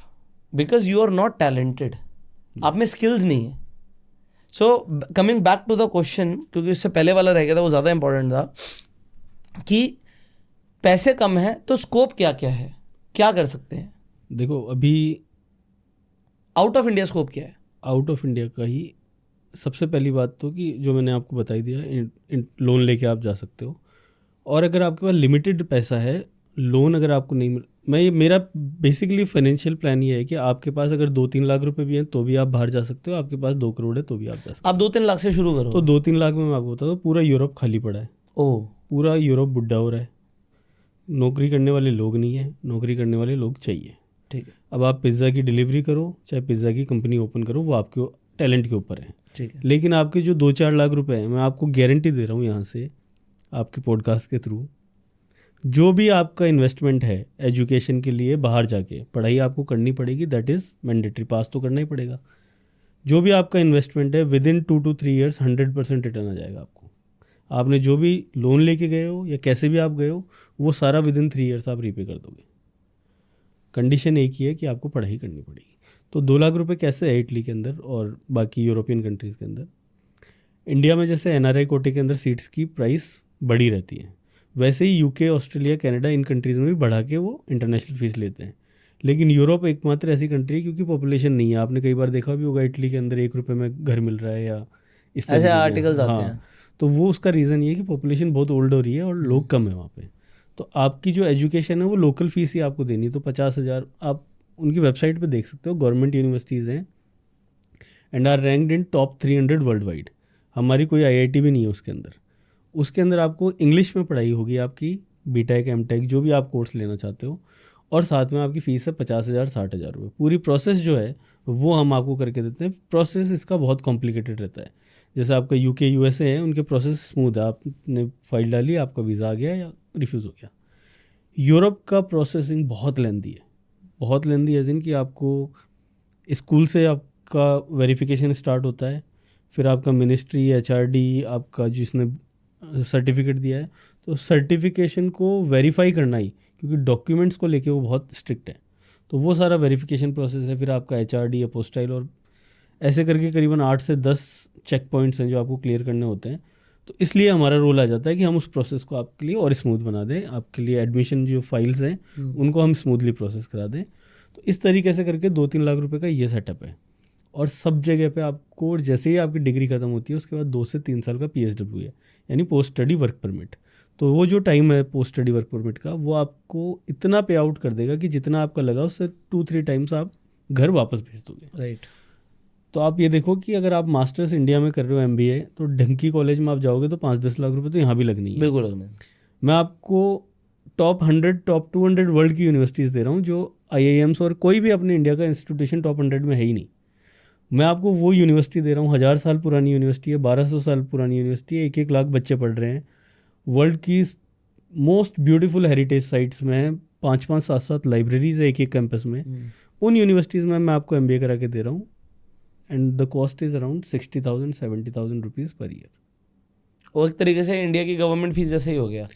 Speaker 1: because you are not talented, आप में स्किल्स नहीं है. So coming back to the question, क्योंकि उससे पहले वाला रह गया था, वो ज़्यादा इंपॉर्टेंट था कि पैसे कम है तो स्कोप क्या क्या है, क्या कर सकते हैं.
Speaker 2: देखो अभी
Speaker 1: आउट ऑफ इंडिया स्कोप क्या है?
Speaker 2: आउट ऑफ इंडिया का ही सबसे पहली बात तो कि जो मैंने आपको बताई दिया, लोन लेके आप जा सकते हो. और अगर आपके पास लिमिटेड पैसा है, लोन अगर आपको नहीं मेरा बेसिकली फाइनेंशियल प्लान ये है कि आपके पास अगर 2-3 लाख रुपए भी हैं तो भी आप बाहर जा सकते हो, आपके पास 2 करोड़ है तो भी आप जा सकते
Speaker 1: आप 2-3 लाख से शुरू करो.
Speaker 2: हो. तो 2-3 लाख में मैं आपको बता दूँ, पूरा यूरोप खाली पड़ा है.
Speaker 1: ओह,
Speaker 2: पूरा यूरोप बुढ़ा हो रहा है, नौकरी करने वाले लोग नहीं है, नौकरी करने वाले लोग चाहिए.
Speaker 1: ठीक है.
Speaker 2: अब आप पिज़्ज़ा की डिलीवरी करो चाहे पिज़्ज़ा की कंपनी ओपन करो, वो आपके टैलेंट के ऊपर है.
Speaker 1: ठीक है.
Speaker 2: लेकिन आपके जो 2-4 लाख रुपए हैं, मैं आपको गारंटी दे रहा हूँ यहाँ से आपके पॉडकास्ट के थ्रू, जो भी आपका इन्वेस्टमेंट है एजुकेशन के लिए बाहर जाके पढ़ाई आपको करनी पड़ेगी, दैट इज़ मैंडेटरी, पास तो करना ही पड़ेगा. जो भी आपका इन्वेस्टमेंट है within 2 to 3 years 100% return आ जाएगा आपको. आपने जो भी लोन लेके गए हो या कैसे भी आप गए हो, वो सारा विद इन 3 ईयर्स आप रीपे कर दोगे. कंडीशन एक ही है कि आपको पढ़ाई करनी पड़ेगी. तो 2 लाख रुपए कैसे है इटली के अंदर और बाकी यूरोपियन कंट्रीज़ के अंदर. इंडिया में जैसे NRI कोटे के अंदर सीट्स की प्राइस बढ़ी रहती है, वैसे ही UK, ऑस्ट्रेलिया, कनाडा, इन कंट्रीज़ में भी बढ़ा के वो इंटरनेशनल फीस लेते हैं. लेकिन यूरोप एकमात्र ऐसी कंट्री है क्योंकि पॉपुलेशन नहीं है. आपने कई बार देखा भी होगा इटली के अंदर 1 रुपये में घर मिल रहा है या इस तरह
Speaker 1: ऐसे
Speaker 2: के.
Speaker 1: आर्टिकल्स आते हैं.
Speaker 2: तो वो उसका रीज़न ये है कि पॉपुलेशन बहुत ओल्ड हो रही है और लोग कम है वहाँ पे. तो आपकी जो एजुकेशन है वो लोकल फीस ही आपको देनी है. तो 50,000 आप उनकी वेबसाइट पे देख सकते हो. गवर्नमेंट यूनिवर्सिटीज़ हैं and are ranked in top 300 world wide. हमारी कोई IIT भी नहीं है उसके अंदर. उसके अंदर आपको इंग्लिश में पढ़ाई होगी आपकी, BTech, MTech जो भी आप कोर्स लेना चाहते हो, और साथ में आपकी फ़ीस है 50,000 60,000 रुपये. पूरी प्रोसेस जो है वो हम आपको करके देते हैं. प्रोसेस इसका बहुत कॉम्प्लिकेटेड रहता है. जैसे आपका UK, USA है, उनके प्रोसेस स्मूथ है. आपने फाइल डाली, आपका वीज़ा आ गया या रिफ्यूज़ हो गया. यूरोप का प्रोसेसिंग बहुत लेंदी है, बहुत लेंदी है. जिन कि आपको स्कूल से आपका वेरिफिकेशन स्टार्ट होता है, फिर आपका मिनिस्ट्री, HRD आपका जिसने सर्टिफिकेट दिया है, तो सर्टिफिकेशन को वेरीफाई करना ही, क्योंकि डॉक्यूमेंट्स को लेके वो बहुत स्ट्रिक्ट है, तो वो सारा वेरिफिकेशन प्रोसेस है. फिर आपका HRD, अपोस्टाइल, और ऐसे करके करीबन 8 से 10 चेक पॉइंट्स हैं जो आपको क्लियर करने होते हैं. तो इसलिए हमारा रोल आ जाता है कि हम उस प्रोसेस को आपके लिए और स्मूथ बना दें. आपके लिए एडमिशन जो फाइल्स हैं उनको हम स्मूथली प्रोसेस करा दें. तो इस तरीके से करके 2-3 लाख रुपए का ये सेटअप है. और सब जगह पे आपको जैसे ही आपकी डिग्री खत्म होती है उसके बाद 2 से 3 साल का PSW है, यानी पोस्ट स्टडी वर्क परमिट. तो वो जो टाइम है पोस्ट स्टडी वर्क परमिट का, वो आपको इतना पे आउट कर देगा कि जितना आपका लगा उससे 2-3 टाइम्स आप घर वापस भेज दोगे.
Speaker 1: राइट.
Speaker 2: तो आप ये देखो कि अगर आप मास्टर्स इंडिया में कर रहे हो MBA, तो ढंग की कॉलेज में आप जाओगे तो 5-10 लाख रुपए तो यहाँ भी लगनी है.
Speaker 1: बिल्कुल लगना है.
Speaker 2: मैं आपको टॉप 100, टॉप 200 वर्ल्ड की यूनिवर्सिटीज़ दे रहा हूँ, जो IIMs और कोई भी अपने इंडिया का इंस्टीट्यूशन टॉप 100 में है ही नहीं. मैं आपको वो यूनिवर्सिटी दे रहा हूँ, 1000 साल पुरानी यूनिवर्सिटी है, 1200 साल पुरानी यूनिवर्सिटी है, 1-1 लाख बच्चे पढ़ रहे हैं, वर्ल्ड की मोस्ट ब्यूटीफुल हेरिटेज साइट्स में है, 5-5, 7-7 लाइब्रेरीज है एक कैंपस में. उन यूनिवर्सिटीज़ में मैं आपको MBA करा के दे रहा हूँ and the cost is around 60,000-70,000 rupees per year.
Speaker 1: और एक तरीके से इंडिया की गवर्नमेंट फीस जैसे ही हो गया.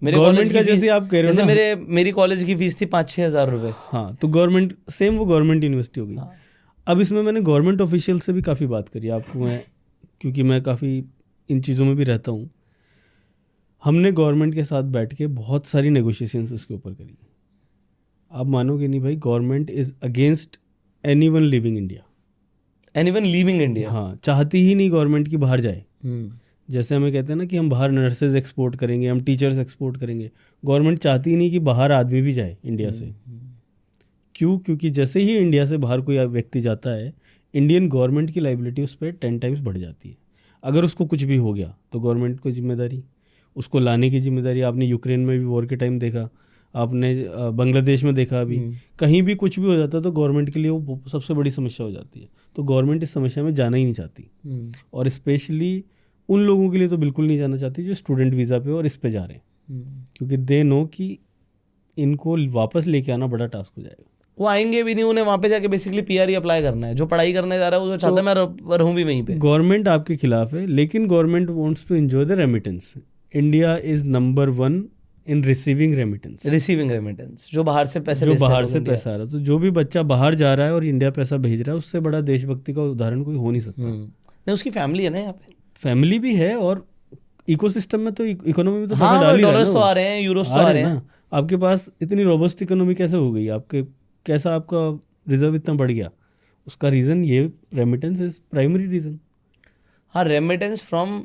Speaker 1: मेरे
Speaker 2: गवर्नमेंट का जैसे आप कह रहे हो
Speaker 1: जैसे मेरी कॉलेज की फीस थी 5-6 हज़ार रुपये.
Speaker 2: हाँ, तो गवर्नमेंट सेम वो गवर्नमेंट यूनिवर्सिटी हो गई.
Speaker 1: हाँ.
Speaker 2: अब इसमें मैंने गवर्नमेंट ऑफिशियल से भी काफ़ी बात करी आपको, मैं क्योंकि मैं काफ़ी इन चीज़ों में भी रहता हूँ. हमने गवर्नमेंट के साथ बैठ के बहुत सारी नेगोशिएशंस इसके ऊपर करी. आप मानोगे नहीं भाई, government is against anyone living India.
Speaker 1: Anyone living India?
Speaker 2: हाँ, चाहती ही नहीं गवर्नमेंट की बाहर जाए. जैसे हमें कहते हैं ना कि हम बाहर नर्सेज एक्सपोर्ट करेंगे, हम टीचर्स एक्सपोर्ट करेंगे, गवर्नमेंट चाहती ही नहीं कि बाहर आदमी भी जाए इंडिया से. क्यों? क्योंकि जैसे ही इंडिया से बाहर कोई व्यक्ति जाता है, इंडियन गवर्नमेंट की लाइबिलिटी उस पर 10 टाइम्स बढ़ जाती है. अगर उसको कुछ भी हो गया तो गवर्नमेंट को जिम्मेदारी, उसको लाने की जिम्मेदारी. आपने यूक्रेन में भी वॉर के टाइम देखा, आपने बांग्लादेश में देखा. अभी कहीं भी कुछ भी हो जाता है तो गवर्नमेंट के लिए वो सबसे बड़ी समस्या हो जाती है. तो गवर्नमेंट इस समस्या में जाना ही नहीं चाहती. और स्पेशली उन लोगों के लिए तो बिल्कुल नहीं जाना चाहती जो स्टूडेंट वीज़ा पे और इस पे जा रहे हैं, क्योंकि दे नो कि इनको वापस लेके आना बड़ा टास्क हो जाएगा.
Speaker 1: वो आएंगे भी नहीं, उन्हें वहाँ पे जाके बेसिकली PR ही अप्लाई करना है. जो पढ़ाई करने जा रहा है वो चाहता है मैं रहूँ भी वहीं पे.
Speaker 2: गवर्नमेंट आपके खिलाफ है, लेकिन government wants to enjoy the remittance. India is number 1 in receiving remittance,
Speaker 1: receiving remittance, जो बाहर से पैसे
Speaker 2: जो
Speaker 1: भेजते हैं
Speaker 2: बाहर
Speaker 1: लोग
Speaker 2: से
Speaker 1: इंडिया।
Speaker 2: पैसा आ रहा है। तो जो भी बच्चा बाहर जा रहा है और इंडिया पैसा भेज रहा है, उससे बड़ा देशभक्ति का उदाहरण कोई हो नहीं सकता।
Speaker 1: नहीं, उसकी फैमिली है ना यहाँ पे।
Speaker 2: फैमिली भी है और इकोसिस्टम में तो, इकोनॉमी में तो पैसा
Speaker 1: हाँ,
Speaker 2: डाल ही रहा है
Speaker 1: डॉलर्स
Speaker 2: ना
Speaker 1: तो
Speaker 2: वो।
Speaker 1: आ रहे हैं, यूरोस तो आ रहे हैं।
Speaker 2: ना, आपके पास इतनी रोबस्ट इकोनॉमी कैसे हो गई आपके, कैसा आपका रिजर्व इतना बढ़ गया? उसका रीज़न ये रेमिटेंस इज प्राइमरी रीज़न।
Speaker 1: हाँ, remittance from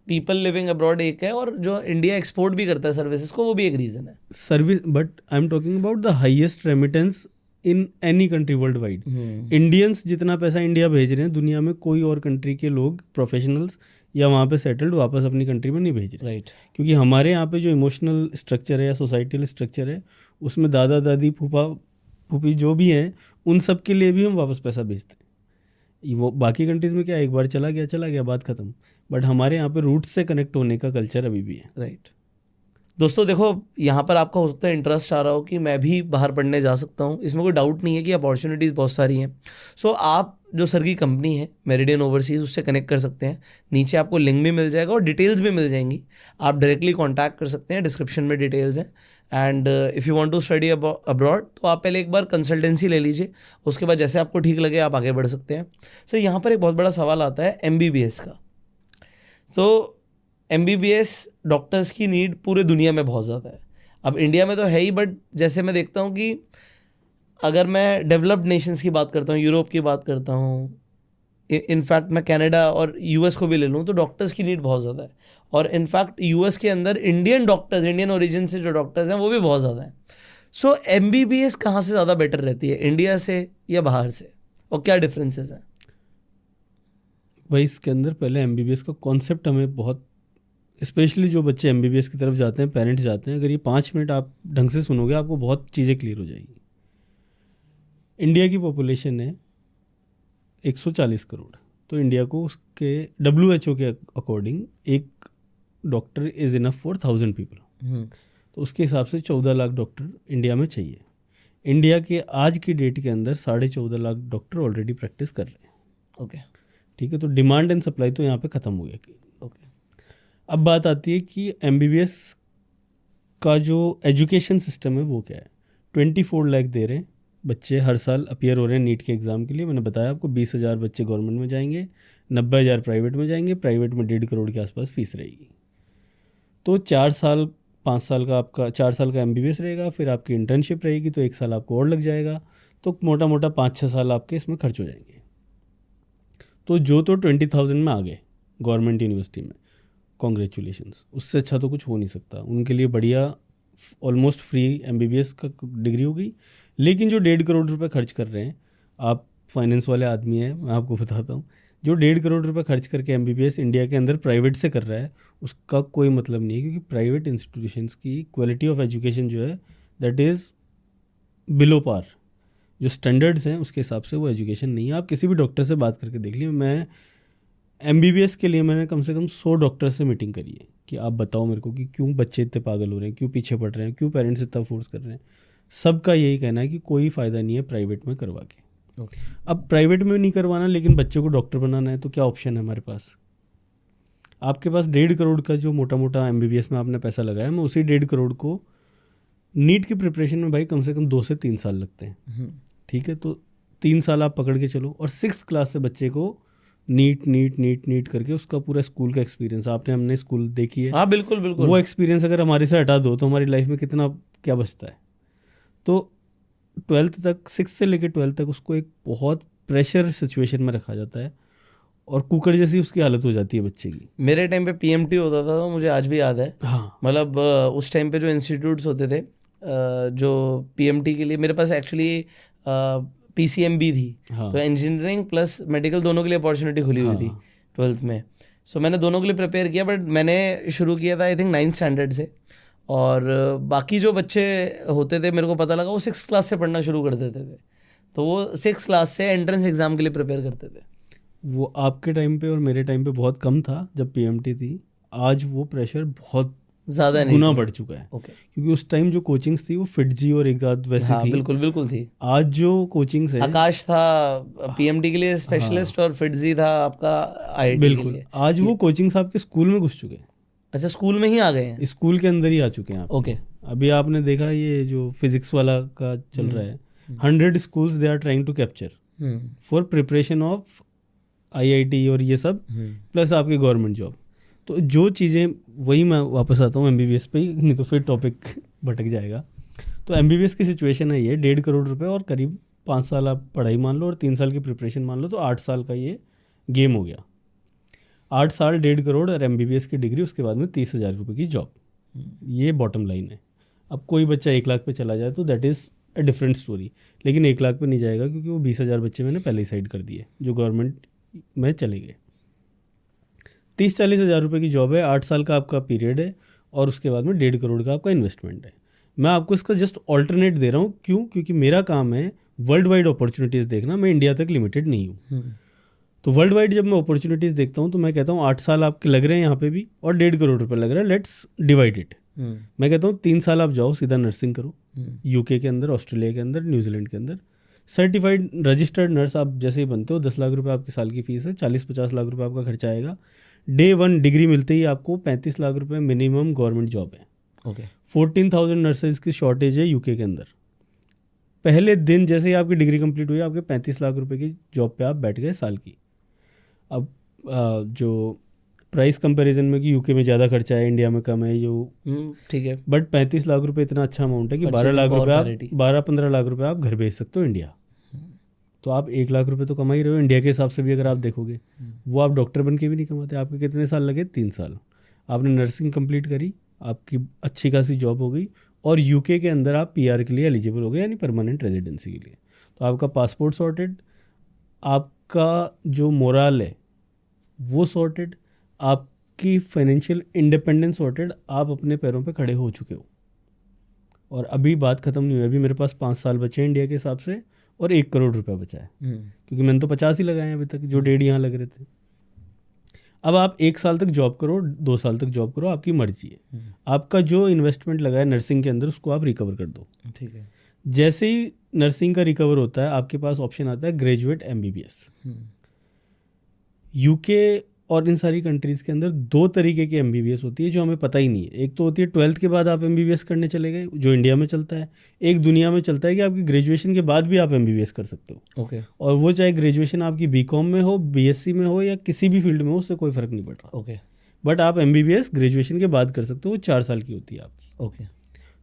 Speaker 1: people living abroad एक है, और जो इंडिया एक्सपोर्ट भी करता है सर्विसेज को, वो भी एक रीज़न है।
Speaker 2: Service, but I am talking about the highest remittance in any country world wide. Indians जितना पैसा इंडिया भेज रहे हैं, दुनिया में कोई और कंट्री के लोग, प्रोफेशनल्स या वहाँ पे सेटल्ड, वापस अपनी कंट्री में नहीं भेज रहे।
Speaker 1: राइट।
Speaker 2: क्योंकि हमारे यहाँ पे जो इमोशनल स्ट्रक्चर है या सोसाइटल स्ट्रक्चर है, उसमें दादा दादी फूफा फूफी जो भी हैं, उन सब के लिए भी हम वापस पैसा भेजते हैं। वो बाकी कंट्रीज़ में क्या, एक बार चला गया, बात ख़त्म। बट हमारे यहाँ पे रूट से कनेक्ट होने का कल्चर अभी भी है।
Speaker 1: राइट। दोस्तों देखो, यहाँ पर आपका हो सकता है इंटरेस्ट आ रहा हो कि मैं भी बाहर पढ़ने जा सकता हूँ, इसमें कोई डाउट नहीं है कि अपॉर्चुनिटीज़ बहुत सारी हैं। सो आप जो सर की कंपनी है मेरिडियन ओवरसीज़, उससे कनेक्ट कर सकते हैं। नीचे आपको लिंक भी मिल जाएगा और डिटेल्स भी मिल जाएंगी, आप डायरेक्टली कॉन्टैक्ट कर सकते हैं, डिस्क्रिप्शन में डिटेल्स हैं। And if you want to study abroad, तो आप पहले एक बार कंसल्टेंसी ले लीजिए, उसके बाद जैसे आपको ठीक लगे आप आगे बढ़ सकते हैं। सो यहाँ पर एक बहुत बड़ा सवाल आता है MBBS का। सो MBBS डॉक्टर्स की नीड पूरे दुनिया में बहुत ज़्यादा है। अब इंडिया में तो है ही, बट जैसे मैं देखता हूँ कि अगर मैं डेवलप्ड नेशंस की बात करता हूँ, यूरोप की बात करता हूँ, इनफैक्ट मैं कनाडा और US को भी ले लूँ, तो डॉक्टर्स की नीड बहुत ज़्यादा है। और इनफैक्ट US के अंदर इंडियन डॉक्टर्स, इंडियन ओरिजिन से जो डॉक्टर्स हैं, वो भी बहुत ज़्यादा हैं। सो MBBS कहाँ से ज़्यादा बेटर रहती है, इंडिया से या बाहर से, और क्या डिफरेंसेस हैं?
Speaker 2: वही इसके अंदर पहले MBBS का कॉन्सेप्ट हमें बहुत, स्पेशली जो बच्चे MBBS की तरफ जाते हैं, पेरेंट्स जाते हैं, अगर ये 5 मिनट आप ढंग से सुनोगे, आपको बहुत चीज़ें क्लियर हो जाएगी। इंडिया की पॉपुलेशन है 140 करोड़, तो इंडिया को उसके WHO के अकॉर्डिंग एक doctor is enough for 1000 people. तो उसके हिसाब से 14 लाख डॉक्टर इंडिया में चाहिए। इंडिया के आज की डेट के अंदर 14.5 लाख डॉक्टर ऑलरेडी प्रैक्टिस कर रहे हैं।
Speaker 1: ओके।
Speaker 2: ठीक है, तो डिमांड एंड सप्लाई तो यहाँ पे ख़त्म हो गया।
Speaker 1: ओके।
Speaker 2: अब बात आती है कि MBBS का जो एजुकेशन सिस्टम है वो क्या है। 24 लाख दे रहे हैं बच्चे, हर साल अपीयर हो रहे हैं नीट के एग्ज़ाम के लिए। मैंने बताया आपको 20,000 बच्चे गवर्नमेंट में जाएंगे, 90,000 प्राइवेट में जाएंगे। प्राइवेट में 1.5 करोड़ के आसपास फीस रहेगी। तो 4 साल 5 साल का आपका 4 साल का MBBS रहेगा, फिर आपकी इंटर्नशिप रहेगी, तो 1 साल आपको और लग जाएगा। तो मोटा मोटा 5-6 साल आपके इसमें खर्च हो जाएंगे। तो जो तो 20,000 में आ गए गवर्नमेंट यूनिवर्सिटी में, कॉन्ग्रेचुलेशंस, उससे अच्छा तो कुछ हो नहीं सकता। उनके लिए बढ़िया ऑलमोस्ट फ्री MBBS का डिग्री हो गई। लेकिन जो 1.5 करोड़ रुपए खर्च कर रहे हैं, आप फाइनेंस वाले आदमी हैं, मैं आपको बताता हूँ, जो 1.5 करोड़ रुपए खर्च करके MBBS इंडिया के अंदर प्राइवेट से कर रहा है, उसका कोई मतलब नहीं है। क्योंकि प्राइवेट इंस्टीट्यूशंस की क्वालिटी ऑफ एजुकेशन जो है दैट इज़ बिलो पार। जो स्टैंडर्ड्स हैं उसके हिसाब से वो एजुकेशन नहीं है। आप किसी भी डॉक्टर से बात करके देख लीजिए। मैं MBBS के लिए मैंने कम से कम 100 डॉक्टर से मीटिंग करी है कि आप बताओ मेरे को कि क्यों बच्चे इतने पागल हो रहे हैं, क्यों पीछे पड़ रहे हैं, क्यों पेरेंट्स इतना फोर्स कर रहे हैं। सबका यही कहना है कि कोई फ़ायदा नहीं है प्राइवेट में करवा के। अब प्राइवेट में नहीं करवाना, लेकिन बच्चे को डॉक्टर बनाना है, तो क्या ऑप्शन है हमारे पास? आपके पास 1.5 करोड़ का जो मोटा मोटा MBBS में आपने पैसा लगाया, मैं उसी 1.5 करोड़ को नीट की प्रिपरेशन में भाई कम से कम 2 से 3 साल लगते हैं। ठीक है, तो 3 साल आप पकड़ के चलो, और 6th क्लास से बच्चे को नीट करके उसका पूरा स्कूल का एक्सपीरियंस, हमने स्कूल देखी है।
Speaker 1: हाँ बिल्कुल बिल्कुल।
Speaker 2: वो एक्सपीरियंस अगर हमारे से हटा दो तो हमारी लाइफ में कितना क्या बचता है। तो 12th तक, 6 से लेकर 12th तक उसको एक बहुत प्रेशर सिचुएशन में रखा जाता है, और कुकर जैसी उसकी हालत हो जाती है बच्चे की।
Speaker 1: मेरे टाइम पे PMT होता था, तो मुझे आज भी याद है।
Speaker 2: हाँ,
Speaker 1: मतलब उस टाइम पे जो इंस्टीट्यूट्स होते थे, जो PMT के लिए, मेरे पास एक्चुअली PCMB थी।
Speaker 2: हाँ,
Speaker 1: तो इंजीनियरिंग प्लस मेडिकल दोनों के लिए अपॉर्चुनिटी खुली हुई थी 12th में। सो मैंने दोनों के लिए प्रिपेयर किया, बट मैंने शुरू किया था आई थिंक 9th स्टैंडर्ड से। और बाकी जो बच्चे होते थे, मेरे को पता लगा वो 6th क्लास से पढ़ना शुरू कर देते थे। तो वो 6th क्लास से एंट्रेंस एग्ज़ाम के लिए प्रिपेयर करते थे।
Speaker 2: वो आपके टाइम पे और मेरे टाइम पे बहुत कम था जब PMT थी। आज वो प्रेशर बहुत
Speaker 1: ज़्यादा नहीं,
Speaker 2: गुना बढ़ चुका है।
Speaker 1: ओके।
Speaker 2: क्योंकि उस टाइम जो कोचिंग्स थी वो FITGI और एक आध वैसी
Speaker 1: हाँ
Speaker 2: थी।
Speaker 1: बिल्कुल बिल्कुल थी।
Speaker 2: आज जो कोचिंग्स है,
Speaker 1: आकाश था PMT के लिए स्पेशलिस्ट, और FITGI था आपका IIT के
Speaker 2: बिल्कुल,
Speaker 1: लिए।
Speaker 2: आज वो कोचिंग्स आपके स्कूल में घुस चुके हैं।
Speaker 1: अच्छा, स्कूल में ही आ गए हैं?
Speaker 2: स्कूल के अंदर ही आ चुके हैं आप।
Speaker 1: ओके।
Speaker 2: अभी आपने देखा ये जो फिजिक्स वाला का चल रहा है, 100 schools they are trying to capture for preparation of IIT और ये सब, प्लस आपकी गवर्नमेंट जॉब। तो जो चीज़ें, वही मैं वापस आता हूँ MBBS पे ही, नहीं तो फिर टॉपिक भटक जाएगा। तो MBBS की सिचुएशन है ये, 1.5 करोड़ रुपए और करीब 5 साल आप पढ़ाई मान लो और 3 साल की प्रिपरेशन मान लो, तो 8 साल का ये गेम हो गया। 8 साल 1.5 करोड़ और MBBS की डिग्री, उसके बाद में 30,000 रुपये की जॉब। ये बॉटम लाइन है। अब कोई बच्चा 1 लाख पे चला जाए तो that is a different story, लेकिन 1 लाख पे नहीं जाएगा क्योंकि वो 20,000 बच्चे मैंने पहले ही साइड कर दिए जो गवर्नमेंट में चले गए। 30-40 हज़ार रुपये की जॉब है, 8 साल का आपका पीरियड है और उसके बाद में 1.5 करोड़ का आपका इन्वेस्टमेंट है। मैं आपको इसका जस्ट ऑल्टरनेट दे रहा हूँ, क्यों? क्योंकि मेरा काम है वर्ल्ड वाइड अपॉर्चुनिटीज़ देखना, मैं इंडिया तक लिमिटेड नहीं हूँ। तो वर्ल्ड वाइड जब मैं अपॉर्चुनिटीज़ देखता हूँ तो मैं कहता हूँ 8 साल आपके लग रहे हैं यहाँ पे भी और 1.5 करोड़ रुपये लग रहा है, लेट्स डिवाइड इट। मैं कहता हूँ 3 साल आप जाओ सीधा नर्सिंग करो, UK के अंदर, ऑस्ट्रेलिया के अंदर, न्यूजीलैंड के अंदर। सर्टिफाइड रजिस्टर्ड नर्स आप जैसे ही बनते हो, 10 लाख रुपए आपकी साल की फीस है, 40-50 लाख रुपए आपका खर्चा आएगा। Day 1 डिग्री मिलते ही आपको 35 लाख रुपए मिनिमम गवर्नमेंट जॉब है।
Speaker 1: ओके।
Speaker 2: 14,000 नर्सेज की शॉर्टेज है UK के अंदर। पहले दिन जैसे ही आपकी डिग्री कंप्लीट हुई, आपके 35 लाख रुपए की जॉब पे आप बैठ गए साल की। अब जो प्राइस कंपैरिजन में कि UK में ज़्यादा खर्चा है, इंडिया में कम है, जो
Speaker 1: ठीक है,
Speaker 2: बट 35 लाख रुपए इतना अच्छा अमाउंट है कि 12 लाख रुपए आप 12-15 लाख रुपए आप घर भेज सकते हो इंडिया। तो आप 1 लाख रुपए तो कमा ही रहे हो इंडिया के हिसाब से भी। अगर आप देखोगे वो आप डॉक्टर बन के भी नहीं कमाते। आपके कितने साल लगे? 3 साल। आपने नर्सिंग कंप्लीट करी, आपकी अच्छी खासी जॉब हो गई और UK के अंदर आप PR के लिए एलिजिबल हो गए, यानी परमानेंट रेजिडेंसी के लिए। तो आपका पासपोर्ट सॉर्टेड, आपका जो मोरल है वो सॉर्टेड, आपकी फाइनेंशियल इंडिपेंडेंस सॉर्टेड, आप अपने पैरों पे खड़े हो चुके हो। और अभी बात खत्म नहीं हुई, अभी मेरे पास 5 साल बचे हैं इंडिया के हिसाब से और 1 करोड़ रुपया बचा है, क्योंकि मैंने तो 50 ही लगाए हैं अभी तक, जो 1.5 यहाँ लग रहे थे। अब आप 1 साल तक जॉब करो, 2 साल तक जॉब करो, आपकी मर्जी है। आपका जो इन्वेस्टमेंट लगा है नर्सिंग के अंदर उसको आप रिकवर कर दो।
Speaker 1: ठीक है।
Speaker 2: जैसे ही नर्सिंग का रिकवर होता है, आपके पास ऑप्शन आता है ग्रेजुएट MBBS। UK और इन सारी कंट्रीज़ के अंदर 2 तरीके की MBBS होती है जो हमें पता ही नहीं है। एक तो होती है 12th के बाद आप MBBS करने चले गए, जो इंडिया में चलता है। एक दुनिया में चलता है कि आपकी ग्रेजुएशन के बाद भी आप MBBS कर सकते हो।
Speaker 1: ओके।
Speaker 2: और वो चाहे ग्रेजुएशन आपकी BCom में हो, BSc में हो या किसी भी फील्ड में हो, उससे कोई फ़र्क नहीं पड़ रहा।
Speaker 1: ओके।
Speaker 2: बट आप MBBS ग्रेजुएशन के बाद कर सकते हो, वो 4 साल की होती है आपकी।
Speaker 1: ओके।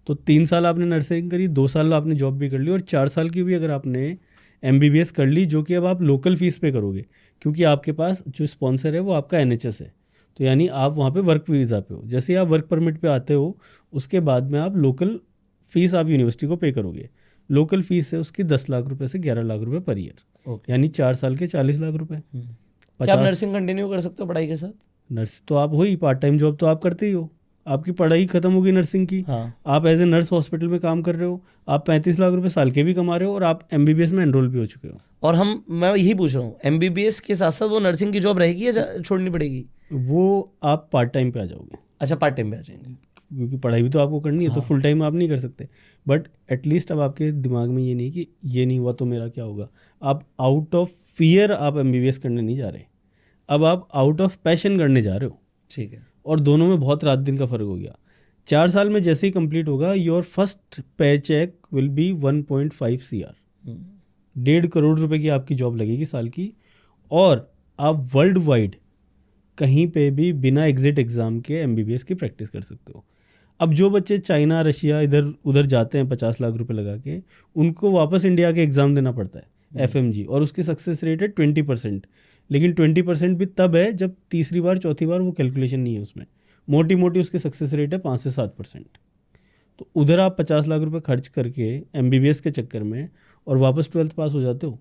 Speaker 2: तो 3 साल आपने नर्सिंग करी, 2 साल आपने जॉब भी कर ली और 4 साल की भी अगर आपने MBBS कर ली, जो कि अब आप लोकल फीस पे करोगे, क्योंकि आपके पास जो स्पॉन्सर है वो आपका NHS है। तो यानी आप वहाँ पे वर्क वीज़ा पे हो। जैसे ही आप वर्क परमिट पे आते हो, उसके बाद में आप लोकल फीस आप यूनिवर्सिटी को पे करोगे। लोकल फीस है उसकी 10 लाख रुपए से 11 लाख रुपए पर ईयर, यानी 4 साल के 40 लाख रुपए।
Speaker 1: क्या आप नर्सिंग कंटिन्यू कर सकते हो पढ़ाई के साथ?
Speaker 2: नर्स तो आप हो ही, पार्ट टाइम जॉब तो आप करते ही हो। आपकी पढ़ाई खत्म होगी नर्सिंग की,
Speaker 1: हाँ।
Speaker 2: आप एज ए नर्स हॉस्पिटल में काम कर रहे हो, आप 35 लाख रुपए साल के भी कमा रहे हो और आप MBBS में एनरोल भी हो चुके हो।
Speaker 1: और मैं यही पूछ रहा हूँ, MBBS के साथ साथ वो नर्सिंग की जॉब रहेगी या छोड़नी पड़ेगी?
Speaker 2: वो आप पार्ट टाइम पे आ जाओगे।
Speaker 1: अच्छा, पार्ट टाइम पे आ जाएंगे,
Speaker 2: क्योंकि पढ़ाई भी तो आपको करनी है। तो फुल टाइम आप नहीं कर सकते, बट एटलीस्ट अब आपके दिमाग में ये नहीं कि ये नहीं हुआ तो मेरा क्या होगा। आप आउट ऑफ फियर आप MBBS करने नहीं जा रहे, अब आप आउट ऑफ पैशन करने जा रहे हो।
Speaker 1: ठीक है।
Speaker 2: और दोनों में बहुत रात दिन का फ़र्क हो गया। 4 साल में जैसे ही कंप्लीट होगा, your first pay check will be 1.5 CR, 1.5 crore रुपए की आपकी जॉब लगेगी साल की। और आप वर्ल्ड वाइड कहीं पे भी बिना एग्जिट एग्ज़ाम के MBBS की प्रैक्टिस कर सकते हो। अब जो बच्चे चाइना, रशिया, इधर उधर जाते हैं 50 लाख रुपए लगा के, उनको वापस इंडिया के एग्ज़ाम देना पड़ता है, FMG, और उसकी सक्सेस रेट है 20%। लेकिन 20% भी तब है जब तीसरी बार चौथी बार वो कैलकुलेशन नहीं है उसमें। मोटी मोटी उसकी सक्सेस रेट है 5 से 7%। तो उधर आप 50 लाख रुपए खर्च करके MBBS के चक्कर में और वापस 12th पास हो जाते हो,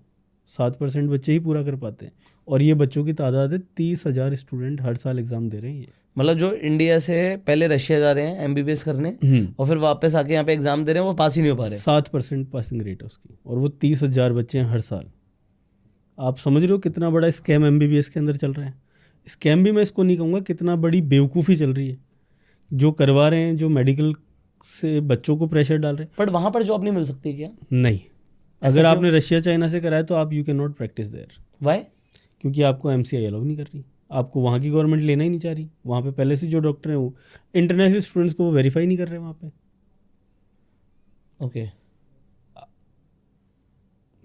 Speaker 2: 7% बच्चे ही पूरा कर पाते हैं। और ये बच्चों की तादाद है, 30,000 स्टूडेंट हर साल एग्जाम दे रहे हैं। ये
Speaker 1: मतलब जो इंडिया से पहले रशिया जा रहे हैं MBBS करने और फिर वापस आके यहाँ पे एग्जाम दे रहे हैं, वो पास ही नहीं हो पा रहे।
Speaker 2: 7% पासिंग रेट है उसकी, और वो 30,000 बच्चे हैं हर साल। आप समझ रहे हो कितना बड़ा स्कैम MBBS के अंदर चल रहा है। स्कैम भी मैं इसको नहीं कहूँगा, कितना बड़ी बेवकूफ़ी चल रही है जो करवा रहे हैं, जो मेडिकल से बच्चों को प्रेशर डाल रहे हैं।
Speaker 1: बट वहाँ पर जॉब नहीं मिल सकती क्या?
Speaker 2: नहीं, अगर आपने रशिया चाइना से कराया तो आप you can not practice there.
Speaker 1: Why?
Speaker 2: क्योंकि आपको MCI अलाउ नहीं कर रही। आपको वहाँ की गवर्नमेंट लेना ही नहीं चाह रही, वहाँ पे पहले से जो डॉक्टर हैं वो इंटरनेशनल स्टूडेंट्स को वो वेरीफाई नहीं कर रहे वहाँ पे।
Speaker 1: ओके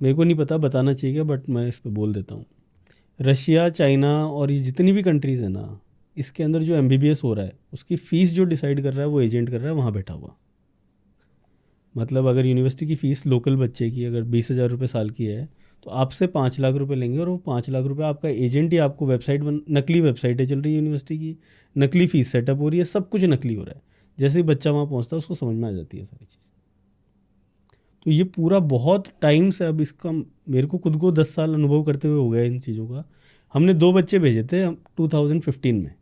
Speaker 2: मेरे को नहीं पता, बताना चाहिए, बट मैं इस पे बोल देता हूँ। रशिया, चाइना और ये जितनी भी कंट्रीज़ है ना, इसके अंदर जो MBBS हो रहा है उसकी फ़ीस जो डिसाइड कर रहा है वो एजेंट कर रहा है वहाँ बैठा हुआ। मतलब अगर यूनिवर्सिटी की फ़ीस लोकल बच्चे की अगर 20,000 रुपये साल की है तो आपसे 5 लाख रुपए लेंगे, और वो 5 लाख रुपए आपका एजेंट ही आपको वेबसाइट नकली वेबसाइटें चल रही है यूनिवर्सिटी की, नकली फ़ीस सेटअप हो रही है, सब कुछ नकली हो रहा है। जैसे ही बच्चा वहाँ पहुँचता है उसको समझ में आ जाती है सारी चीज़। तो ये पूरा बहुत टाइम से, अब इसका मेरे को खुद को 10 साल अनुभव करते हुए हो गया इन चीज़ों का। हमने 2 बच्चे भेजे थे 2015 में,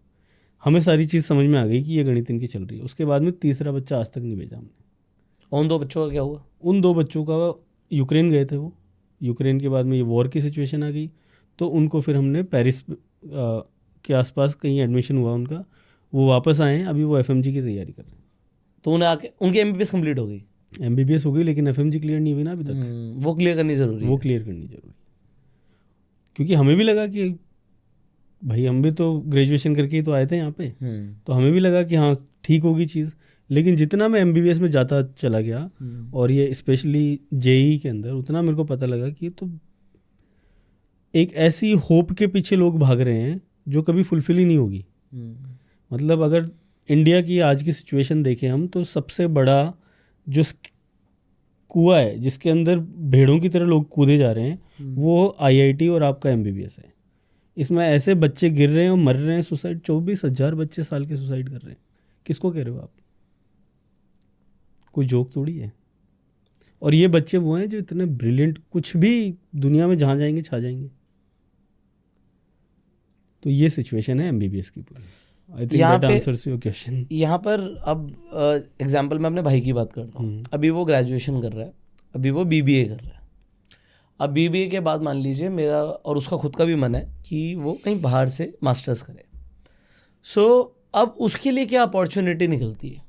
Speaker 2: हमें सारी चीज़ समझ में आ गई कि ये गणित इनकी चल रही है। उसके बाद में तीसरा बच्चा आज तक नहीं भेजा हमने।
Speaker 1: उन 2 बच्चों का क्या हुआ?
Speaker 2: उन 2 बच्चों का यूक्रेन गए थे वो, यूक्रेन के बाद में ये वॉर की सिचुएशन आ गई, तो उनको फिर हमने पेरिस के आसपास कहीं एडमिशन हुआ उनका, वो वापस आए हैं, अभी वो FMG की तैयारी कर रहे हैं।
Speaker 1: तो उन्हें आके उनकी MBBS कंप्लीट हो गई?
Speaker 2: MBBS हो गई लेकिन FMG क्लियर नहीं हुई ना अभी तक।
Speaker 1: वो क्लियर करनी जरूरी
Speaker 2: वो
Speaker 1: है।
Speaker 2: क्लियर करनी जरूरी, क्योंकि हमें भी लगा कि भाई हम भी तो ग्रेजुएशन करके ही तो आए थे यहाँ पे, तो हमें भी लगा कि हाँ ठीक होगी चीज़। लेकिन जितना मैं MBBS में जाता चला गया और ये स्पेशली JEE के अंदर, उतना मेरे को पता लगा कि तो एक ऐसी होप के पीछे लोग भाग रहे हैं जो कभी फुलफिल ही नहीं होगी। मतलब अगर इंडिया की आज की सिचुएशन देखें हम, तो सबसे बड़ा जो कुआं है जिसके अंदर भेड़ों की तरह लोग कूदे जा रहे हैं वो IIT और आपका MBBS है। इसमें ऐसे बच्चे गिर रहे हैं और मर रहे हैं, सुसाइड 24,000 बच्चे साल के सुसाइड कर रहे हैं। किसको कह रहे हो आप? कोई जोक थोड़ी है। और ये बच्चे वो हैं जो इतने ब्रिलियंट, कुछ भी दुनिया में जहाँ जाएंगे छा जाएंगे। तो ये सिचुएशन है MBBS की पूरी। I think that answers your question.
Speaker 1: यहाँ पर अब एग्जांपल मैं अपने भाई की बात करता हूँ। अभी वो ग्रेजुएशन कर रहा है, अभी वो BBA कर रहा है। अब BBA के बाद मान लीजिए मेरा और उसका खुद का भी मन है कि वो कहीं बाहर से मास्टर्स करे। सो अब उसके लिए क्या अपॉर्चुनिटी निकलती है?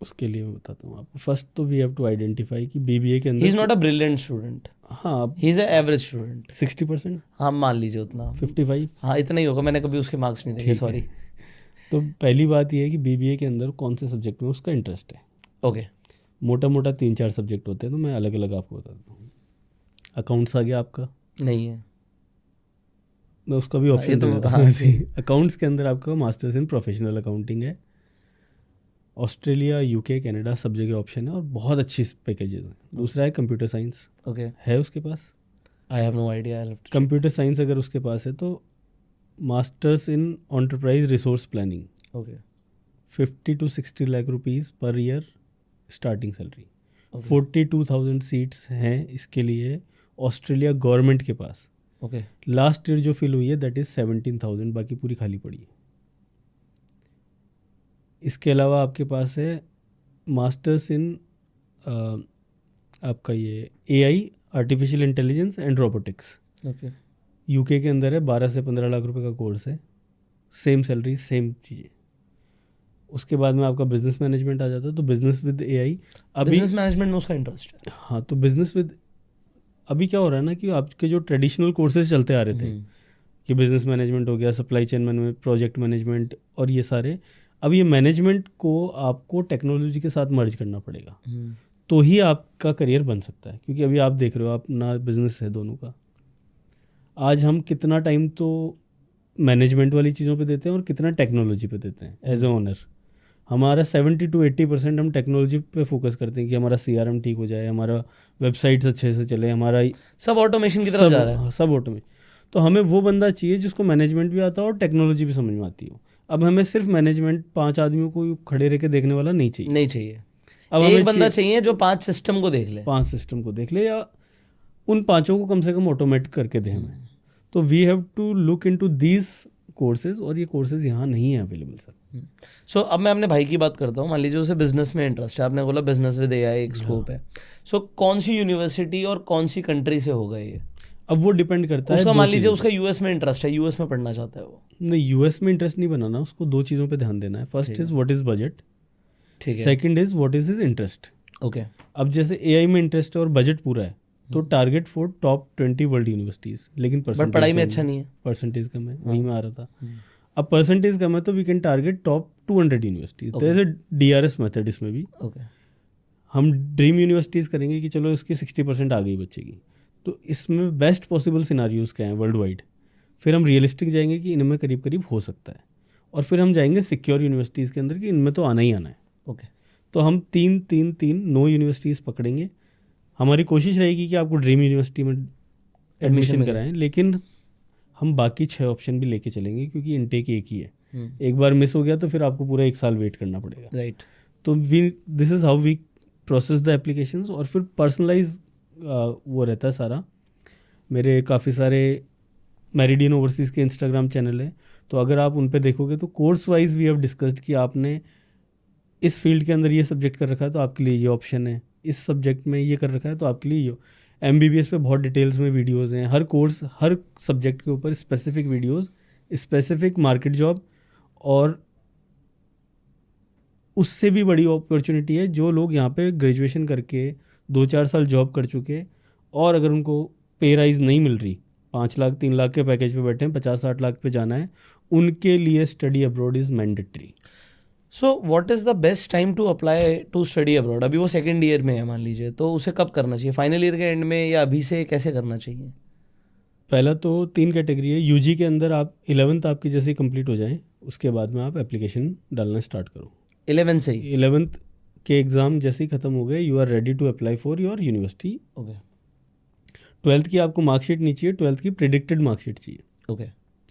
Speaker 2: उसके लिए मैं बताता हूँ आपको। फर्स्ट तो वी हैव टू आइडेंटिफाई कि BBA के अंदर
Speaker 1: he is not a brilliant student,
Speaker 2: हाँ
Speaker 1: he is a average student.
Speaker 2: 60%,
Speaker 1: हाँ मान लीजिए उतना,
Speaker 2: 55,
Speaker 1: हाँ इतना ही होगा, मैंने कभी उसके मार्क्स नहीं देखे, सॉरी।
Speaker 2: तो पहली बात ये है कि BBA के अंदर कौन से सब्जेक्ट में उसका इंटरेस्ट है।
Speaker 1: ओके
Speaker 2: मोटा मोटा 3-4 सब्जेक्ट होते हैं, तो मैं अलग अलग आपको बताता हूँ। अकाउंट्स आ गया आपका?
Speaker 1: नहीं है,
Speaker 2: मैं उसका भी ऑप्शन दे देता हूँ। अकाउंट्स के अंदर आपका मास्टर्स इन प्रोफेशनल अकाउंटिंग है। ऑस्ट्रेलिया, UK, कनाडा सब जगह ऑप्शन है और बहुत अच्छी पैकेजेस हैं। दूसरा है कंप्यूटर साइंस।
Speaker 1: ओके,
Speaker 2: है उसके पास?
Speaker 1: I have no idea.
Speaker 2: Computer science अगर उसके पास है तो masters in enterprise resource planning,
Speaker 1: okay,
Speaker 2: 50 to 60 lakh rupees per year starting salary. 42,000 seats हैं इसके लिए ऑस्ट्रेलिया गवर्नमेंट के पास।
Speaker 1: ओके,
Speaker 2: लास्ट ईयर जो फिल हुई है दैट इज़ 17,000, बाकी पूरी खाली पड़ी है। इसके अलावा आपके पास है मास्टर्स इन आपका ये AI, artificial intelligence and robotics.
Speaker 1: Okay,
Speaker 2: UK के अंदर है, 12 से 15 लाख रुपए का कोर्स है, सेम सैलरी सेम चीज़ें। उसके बाद में आपका बिजनेस मैनेजमेंट आ जाता है, तो बिजनेस विद AI। अभी
Speaker 1: बिजनेस मैनेजमेंट में उसका इंटरेस्ट है।
Speaker 2: हाँ, तो बिजनेस विद, अभी क्या हो रहा है ना कि आपके जो ट्रेडिशनल कोर्सेज चलते आ रहे थे कि बिजनेस मैनेजमेंट हो गया, supply chain management, project management और ये सारे, अब ये मैनेजमेंट को आपको टेक्नोलॉजी के साथ मर्ज करना पड़ेगा तो ही आपका करियर बन सकता है। क्योंकि अभी आप देख रहे हो अपना बिजनेस है दोनों का, आज हम कितना टाइम तो मैनेजमेंट वाली चीज़ों पे देते हैं और कितना टेक्नोलॉजी पे देते हैं एज ए ओनर। हमारा 70 to 80% हम टेक्नोलॉजी पे फोकस करते हैं कि हमारा CRM ठीक हो जाए, हमारा वेबसाइट्स अच्छे से चले, हमारा
Speaker 1: सब ऑटोमेशन की तरफ जा रहा है।
Speaker 2: सब ऑटोमेशन। तो हमें वो बंदा चाहिए जिसको मैनेजमेंट भी आता हो और टेक्नोलॉजी भी समझ में आती हो। अब हमें सिर्फ मैनेजमेंट 5 आदमियों को खड़े रह के देखने वाला नहीं चाहिए।
Speaker 1: नहीं चाहिए,
Speaker 2: अब
Speaker 1: एक बंदा चाहिए जो 5 सिस्टम को देख ले,
Speaker 2: 5 सिस्टम को देख ले, या उन 5 को कम से कम ऑटोमेट करके दे हमें। तो we have to look into these courses, और ये कोर्सेज यहाँ नहीं है अवेलेबल सर।
Speaker 1: सो अब मैं अपने भाई की बात करता हूँ। मान लीजिए उसे बिजनेस में इंटरेस्ट है, आपने बोला बिजनेस विद AI एक स्कोप है। सो कौन सी यूनिवर्सिटी और कौन सी कंट्री से होगा ये?
Speaker 2: अब वो डिपेंड करता है।
Speaker 1: उसका मान लीजिए उसका US में इंटरेस्ट है, US में पढ़ना चाहता है वो।
Speaker 2: नहीं, US में इंटरेस्ट नहीं बनाना, उसको 2 चीज़ों पे ध्यान देना है। First is what is budget,
Speaker 1: ठीक है।
Speaker 2: Second is what is his interest.
Speaker 1: Okay,
Speaker 2: अब जैसे AI में इंटरेस्ट है और बजट पूरा है तो target for top 20 world universities, लेकिन
Speaker 1: बट पढ़ाई में अच्छा नहीं है,
Speaker 2: परसेंटेज कम है, वहीं में आ रहा था। अब परसेंटेज कम है तो we can target top 200 universities. There is a DRS method इसमें भी। हम ड्रीम यूनिवर्सिटीज़ करेंगे कि चलो इसकी 60% आ गई बच्चे की, तो इसमें बेस्ट पॉसिबल सिनारियोज क्या हैं वर्ल्ड वाइड। फिर हम रियलिस्टिक जाएंगे कि इनमें करीब करीब हो सकता है, और फिर हम जाएंगे सिक्योर यूनिवर्सिटीज़ के अंदर कि इनमें तो आना ही आना है। तो हम 9 यूनिवर्सिटीज़ पकड़ेंगे। हमारी कोशिश रहेगी कि आपको ड्रीम यूनिवर्सिटी में एडमिशन कराएं, लेकिन हम बाकी 6 ऑप्शन भी लेके चलेंगे क्योंकि इनटेक एक ही है। एक बार मिस हो गया तो फिर आपको पूरा 1 साल वेट करना पड़ेगा।
Speaker 1: राइट।
Speaker 2: तो this is how we process the applications. और फिर पर्सनलाइज वो रहता है सारा। मेरे काफ़ी सारे मेरिडियन ओवरसीज़ के इंस्टाग्राम चैनल है, तो अगर आप उन पे देखोगे तो course wise we have discussed कि आपने इस फील्ड के अंदर ये सब्जेक्ट कर रखा है तो आपके लिए ये ऑप्शन है, इस सब्जेक्ट में ये कर रखा है तो आपके लिए ये। MBBS पे बहुत डिटेल्स में वीडियोज़ हैं, हर कोर्स हर सब्जेक्ट के ऊपर specific videos, specific market job. और उससे भी बड़ी अपॉर्चुनिटी है जो लोग यहाँ पे ग्रेजुएशन करके 2-4 साल जॉब कर चुके, और अगर उनको पे राइज नहीं मिल रही, 5 लाख 3 लाख के पैकेज पे बैठे हैं, 50-60 लाख पे जाना है, उनके लिए study abroad is mandatory.
Speaker 1: So what is the best time to apply to study abroad? अभी वो 2nd ईयर में है मान लीजिए, तो उसे कब करना चाहिए? फाइनल ईयर के एंड में, या अभी से कैसे करना चाहिए?
Speaker 2: पहला तो 3 कैटेगरी है। UG के अंदर आप 11th आपकी जैसे ही कंप्लीट हो जाए उसके बाद में आप एप्लीकेशन डालना स्टार्ट करो।
Speaker 1: 11th से ही?
Speaker 2: 11th के एग्ज़ाम जैसे ही ख़त्म हो गए, you are ready to apply for your university.
Speaker 1: Okay.
Speaker 2: 12th की आपको मार्कशीट नहीं चाहिए, 12th की प्रिडिक्टेड मार्कशीट चाहिए।
Speaker 1: ओके।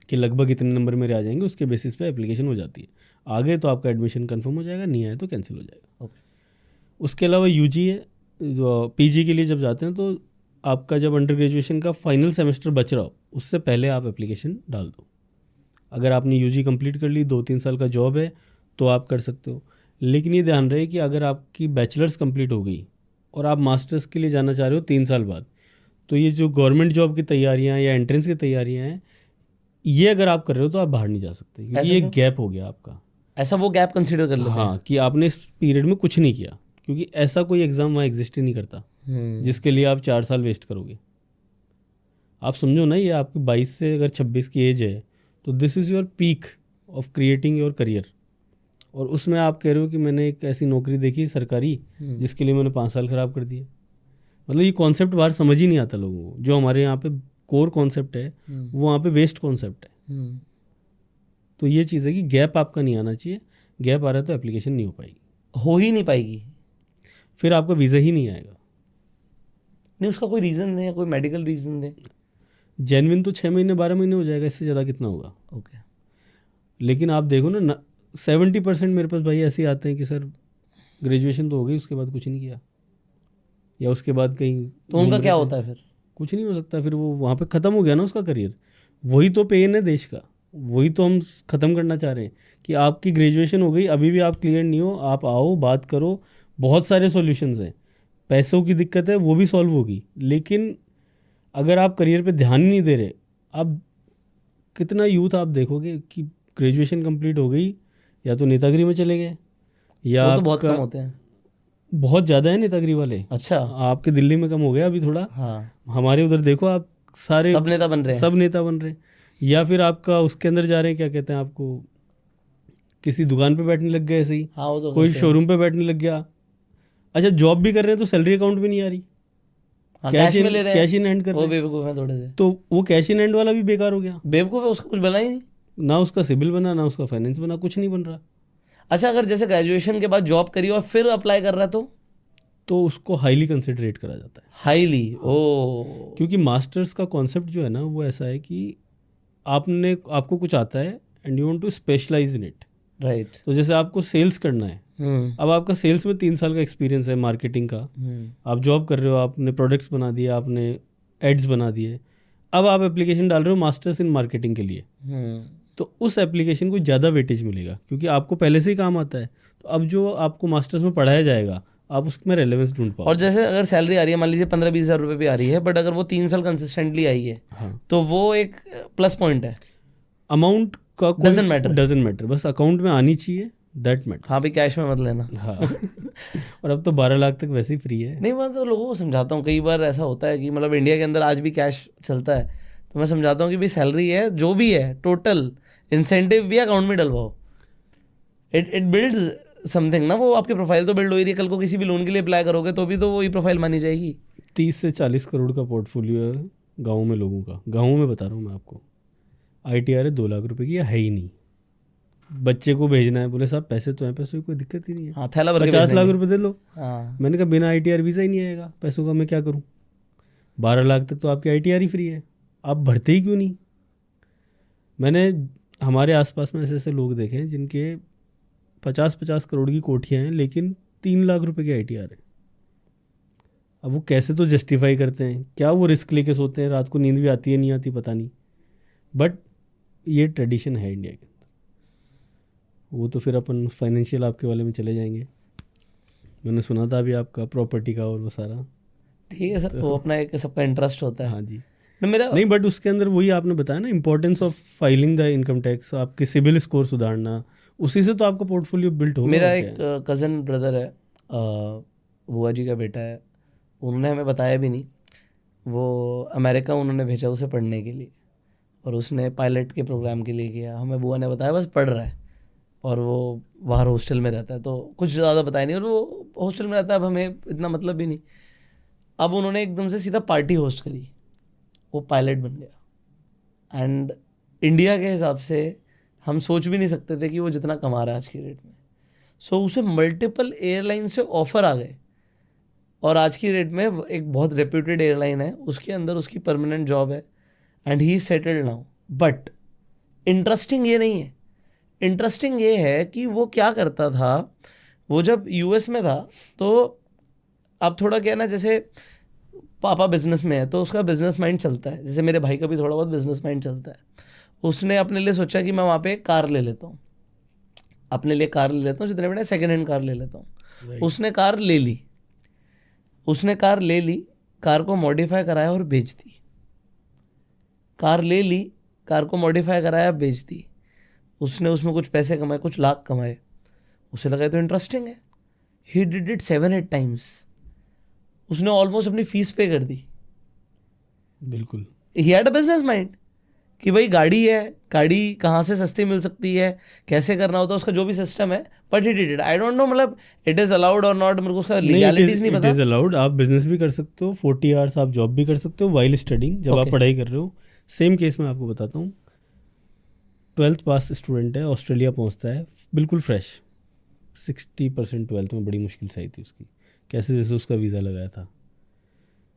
Speaker 2: कि लगभग इतने नंबर मेरे आ जाएंगे, उसके बेसिस पे एप्लीकेशन हो जाती है। आ गए तो आपका एडमिशन कंफर्म हो जाएगा, नहीं आए तो कैंसिल हो जाएगा।
Speaker 1: ओके।
Speaker 2: उसके अलावा UG है, जो PG के लिए जब जाते हैं तो आपका जब अंडर ग्रेजुएशन का फाइनल सेमेस्टर बच रहा हो उससे पहले आप एप्लीकेशन डाल दो। अगर आपने UG कंप्लीट कर ली, 2-3 साल का जॉब है तो आप कर सकते हो। लेकिन ये ध्यान रहे कि अगर आपकी बैचलर्स कंप्लीट हो गई और आप मास्टर्स के लिए जाना चाह रहे हो 3 साल बाद, तो ये जो गवर्नमेंट जॉब की तैयारियां या एंट्रेंस की तैयारियां हैं, ये अगर आप कर रहे हो तो आप बाहर नहीं जा सकते, क्योंकि ये गैप हो गया आपका।
Speaker 1: ऐसा वो गैप कंसीडर कर लेते हैं?
Speaker 2: हाँ, कि आपने इस पीरियड में कुछ नहीं किया, क्योंकि ऐसा कोई एग्ज़ाम वहाँ एग्जिस्ट ही नहीं करता जिसके लिए आप 4 साल वेस्ट करोगे। आप समझो ना, ये आपकी 22 से अगर 26 की एज है तो this is your peak of creating your career. और उसमें आप कह रहे हो कि मैंने एक ऐसी नौकरी देखी सरकारी जिसके लिए मैंने 5 साल ख़राब कर दिए। मतलब ये कॉन्सेप्ट बाहर समझ ही नहीं आता लोगों को। जो हमारे यहाँ पे कोर कॉन्सेप्ट है वो वहाँ पे वेस्ट कॉन्सेप्ट है। तो ये चीज़ है कि गैप आपका नहीं आना चाहिए। गैप आ रहा है तो एप्लीकेशन नहीं हो पाएगी,
Speaker 1: हो ही नहीं पाएगी,
Speaker 2: फिर आपका वीज़ा ही नहीं आएगा।
Speaker 1: नहीं, उसका कोई रीज़न दे, कोई मेडिकल रीज़न दे।
Speaker 2: जेन्युइन तो 6 महीने 12 महीने हो जाएगा, इससे ज़्यादा कितना होगा।
Speaker 1: ओके।
Speaker 2: लेकिन आप देखो ना 70% मेरे पास भाई ऐसे आते हैं कि सर ग्रेजुएशन तो हो गई, उसके बाद कुछ नहीं किया, या उसके बाद कहीं।
Speaker 1: तो उनका क्या होता है फिर?
Speaker 2: कुछ नहीं हो सकता, फिर वो वहाँ पे ख़त्म हो गया ना उसका करियर। वही तो पेन है देश का, वही तो हम ख़त्म करना चाह रहे हैं कि आपकी ग्रेजुएशन हो गई, अभी भी आप क्लियर नहीं हो, आप आओ बात करो, बहुत सारे सॉल्यूशंस हैं। पैसों की दिक्कत है वो भी सॉल्व होगी, लेकिन अगर आप करियर पे ध्यान ही नहीं दे रहे, आप कितना यूथ आप देखोगे कि ग्रेजुएशन कंप्लीट हो गई या तो नेतागिरी में चले गए, या
Speaker 1: वो तो बहुत कम होते हैं।
Speaker 2: बहुत ज़्यादा है नेतागिरी वाले।
Speaker 1: अच्छा,
Speaker 2: आपके दिल्ली में कम हो गया अभी थोड़ा।
Speaker 1: हाँ,
Speaker 2: हमारे उधर देखो आप सारे
Speaker 1: सब नेता बन रहे हैं,
Speaker 2: सब नेता बन रहे हैं। या फिर आपका उसके अंदर जा रहे हैं, क्या कहते हैं, आपको किसी दुकान पे बैठने लग गए ऐसे ही।
Speaker 1: हाँ, वो तो
Speaker 2: कोई शोरूम पे बैठने लग गया। अच्छा, जॉब भी कर रहे हैं तो सैलरी अकाउंट में नहीं आ रही,
Speaker 1: कैश में ले रहे हैं,
Speaker 2: कैश इन हैंड कर रहे
Speaker 1: वो
Speaker 2: हैं।
Speaker 1: बेवकूफ़ है थोड़े से।
Speaker 2: तो वो कैश इन हैंड वाला भी बेकार हो गया।
Speaker 1: बेवकूफ़ है, उसका कुछ बना ही नहीं।
Speaker 2: ना उसका सिविल बना, ना उसका फाइनेंस बना, कुछ नहीं बन रहा।
Speaker 1: अच्छा, अगर जैसे ग्रेजुएशन के बाद जॉब करी और फिर अप्लाई कर रहा
Speaker 2: तो उसको हाईली कंसिडरेट करा जाता है।
Speaker 1: हाईली? ओ,
Speaker 2: क्योंकि मास्टर्स का कॉन्सेप्ट जो है ना वो ऐसा है कि आपको कुछ आता है and you want to specialize in it.
Speaker 1: Right.
Speaker 2: तो जैसे आपको सेल्स करना है, अब आपका सेल्स में 3 साल का एक्सपीरियंस है मार्केटिंग का, आप जॉब कर रहे हो, आपने प्रोडक्ट्स बना दिए, आपने एड्स बना दिए, अब आप एप्लीकेशन डाल रहे हो मास्टर्स इन मार्केटिंग के लिए, तो उस एप्लीकेशन को ज़्यादा वेटेज मिलेगा क्योंकि आपको पहले से ही काम आता है। तो अब जो आपको मास्टर्स में पढ़ाया जाएगा आप उसमें रेलेवेंस ढूंढ पाओ।
Speaker 1: और जैसे अगर सैलरी आ रही है, मान लीजिए 15-20 हज़ार रुपये भी आ रही है, बट अगर वो 3 साल कंसिस्टेंटली आई है,
Speaker 2: हाँ,
Speaker 1: तो वो एक प्लस पॉइंट है।
Speaker 2: अमाउंट का
Speaker 1: डजंट मैटर,
Speaker 2: बस अकाउंट में आनी चाहिए दैट मैटर्स।
Speaker 1: हाँ भाई कैश में मत लेना।
Speaker 2: हाँ और अब तो 12 लाख तक वैसे ही फ्री है।
Speaker 1: नहीं मैं तो लोगों को समझाता हूँ, कई बार ऐसा होता है कि मतलब इंडिया के अंदर आज भी कैश चलता है, तो मैं समझाता हूँ कि भाई सैलरी है जो भी है टोटल इंसेंटिव भी अकाउंट में डलवाओ, इट बिल्ड्स समथिंग ना, वो आपकी प्रोफाइल तो बिल्ड हो रही है, कल को किसी भी लोन के लिए अप्लाई करोगे तो भी तो वही प्रोफाइल मानी जाएगी।
Speaker 2: 30 से 40 करोड़ का पोर्टफोलियो है गाँव में लोगों का, गाँव में बता रहा हूँ मैं आपको। ITR है 2 लाख रुपए की, है ही नहीं। बच्चे को भेजना है, बोले साहब पैसे तो हैं, पैसों की कोई दिक्कत ही नहीं है,
Speaker 1: हाँ थैला भर के
Speaker 2: 50 लाख
Speaker 1: भेजेंगे।
Speaker 2: रुपए दे लो।
Speaker 1: हाँ
Speaker 2: मैंने कहा बिना ITR वीज़ा ही नहीं आएगा, पैसों का मैं क्या करूं? 12 लाख तक तो आपकी ITR ही फ्री है, आप भरते ही क्यों नहीं? मैंने हमारे आसपास में ऐसे ऐसे लोग देखे हैं जिनके 50-50 करोड़ की कोठियाँ हैं लेकिन 3 लाख रुपए की ITR है। अब वो कैसे तो जस्टिफाई करते हैं, क्या वो रिस्क लेके सोते हैं, रात को नींद भी आती है नहीं आती पता नहीं, बट ये ट्रेडिशन है इंडिया के अंदर। वो तो फिर अपन फाइनेंशियल आपके वाले में चले जाएंगे। मैंने सुना था अभी आपका प्रॉपर्टी का और वो सारा।
Speaker 1: ठीक है सर, वो अपना एक सबका इंटरेस्ट होता है।
Speaker 2: हाँ जी।
Speaker 1: ना मेरा
Speaker 2: नहीं बट उसके अंदर वही आपने बताया ना, importance of filing the income tax, आपके सिबिल स्कोर सुधारना, उसी से तो आपका पोर्टफोलियो बिल्ड होगा।
Speaker 1: मेरा
Speaker 2: और
Speaker 1: एक
Speaker 2: क्या है।
Speaker 1: कज़न ब्रदर है, बुआ जी का बेटा है, उन्होंने हमें बताया भी नहीं, वो अमेरिका उन्होंने भेजा उसे पढ़ने के लिए, और उसने पायलट के प्रोग्राम के लिए किया, हमें बुआ ने बताया बस पढ़ रहा है, और वो बाहर हॉस्टल में रहता है, तो कुछ ज़्यादा बताया नहीं, और वो हॉस्टल में रहता है, अब हमें इतना मतलब भी नहीं। अब उन्होंने एकदम से सीधा पार्टी होस्ट करी, वो पायलट बन गया, एंड इंडिया के हिसाब से हम सोच भी नहीं सकते थे कि वो जितना कमा रहा है आज की डेट में। सो उसे मल्टीपल एयरलाइन से ऑफर आ गए, और आज की डेट में एक बहुत रेप्यूटेड एयरलाइन है, उसके अंदर उसकी परमानेंट जॉब है, and he settled now. But interesting ये नहीं है, इंटरेस्टिंग ये है कि वो क्या करता था, वो जब US में था, तो अब थोड़ा क्या ना, जैसे पापा बिजनेस में है तो उसका बिजनेस माइंड चलता है, जैसे मेरे भाई का भी थोड़ा बहुत बिजनेस माइंड चलता है। उसने अपने लिए सोचा कि मैं वहाँ पे एक कार ले लेता हूँ, अपने लिए कार ले लेता हूँ, जितने बड़े सेकेंड हैंड कार ले लेता हूँ। उसने कार ले ली, उसने कार ले ली, कार को मॉडिफाई कराया और बेच दी। कार ले ली, कार को मॉडिफाई कराया, बेच दी। उसने उसमें कुछ पैसे कमाए, कुछ लाख कमाए, उसे लगा तो इंटरेस्टिंग है। He did it 7-8 times. उसने ऑलमोस्ट अपनी फीस पे कर दी।
Speaker 2: बिल्कुल।
Speaker 1: He had a business mind कि भाई गाड़ी है, गाड़ी कहाँ से सस्ती मिल सकती है, कैसे करना होता है, उसका जो भी सिस्टम है, but he did it. I don't know मतलब इट इज़ अलाउड और नॉट, मेरे को उसका लीगैलिटीज नहीं पता।
Speaker 2: इट इज अलाउड, आप बिजनेस भी कर सकते हो, 40 आवर्स आप जॉब भी कर सकते हो वाइल स्टडिंग, जब आप पढ़ाई कर रहे हो। सेम केस में आपको बताता हूँ, 12th पास स्टूडेंट है, ऑस्ट्रेलिया पहुँचता है बिल्कुल फ्रेश, 60% 12th में बड़ी मुश्किल से आई थी उसकी, कैसे जैसे उसका वीज़ा लगाया था।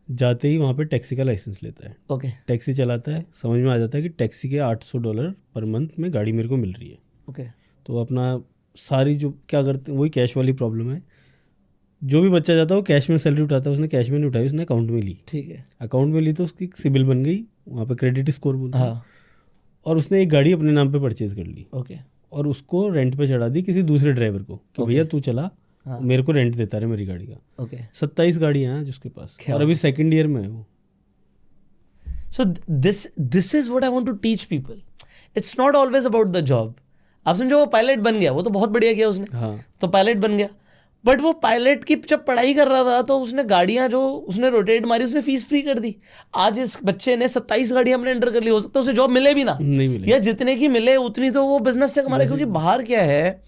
Speaker 2: जाते ही वहाँ पे टैक्सी का लाइसेंस लेता है,
Speaker 1: ओके
Speaker 2: टैक्सी चलाता है, समझ में आ जाता है कि टैक्सी के $800 पर मंथ में गाड़ी मेरे को मिल रही है।
Speaker 1: ओके
Speaker 2: तो अपना सारी जो क्या करते हैं, वही कैश वाली प्रॉब्लम है। जो भी बच्चा जाता है वो कैश में सैलरी उठाता है, उसने कैश में नहीं उठाई, उसने अकाउंट में ली।
Speaker 1: ठीक है।
Speaker 2: अकाउंट में ली तो उसकी सिबिल बन गई, वहाँ पे क्रेडिट स्कोर बोलते हैं,
Speaker 1: हाँ
Speaker 2: और उसने एक गाड़ी अपने नाम पे परचेज कर ली,
Speaker 1: ओके
Speaker 2: और उसको रेंट पे चढ़ा दी किसी दूसरे ड्राइवर को कि भैया तू चला,
Speaker 1: हाँ।
Speaker 2: मेरे को रेंट देता रहे मेरी गाड़ी का।
Speaker 1: ओके
Speaker 2: 27 गाड़ियाँ हैं जिसके पास, और अभी 2nd ईयर में है वो।
Speaker 1: So this is what I want to teach people. It's not always about the job. आप समझो वो पायलट बन गया, वो तो बहुत बढ़िया किया उसने,
Speaker 2: हाँ
Speaker 1: तो पायलट बन गया। बट वो पायलट की जब पढ़ाई कर रहा था तो उसने गाड़ियां जो उसने रोटेट मारी, उसने फीस फ्री कर दी। आज इस बच्चे ने 27 गाड़ियां अपने एंटर कर ली, हो सकता है उसे जॉब मिले भी ना,
Speaker 2: नहीं मिले,
Speaker 1: या जितने की मिले उतनी तो वो बिजनेस से कमा रहे। क्योंकि बाहर क्या है,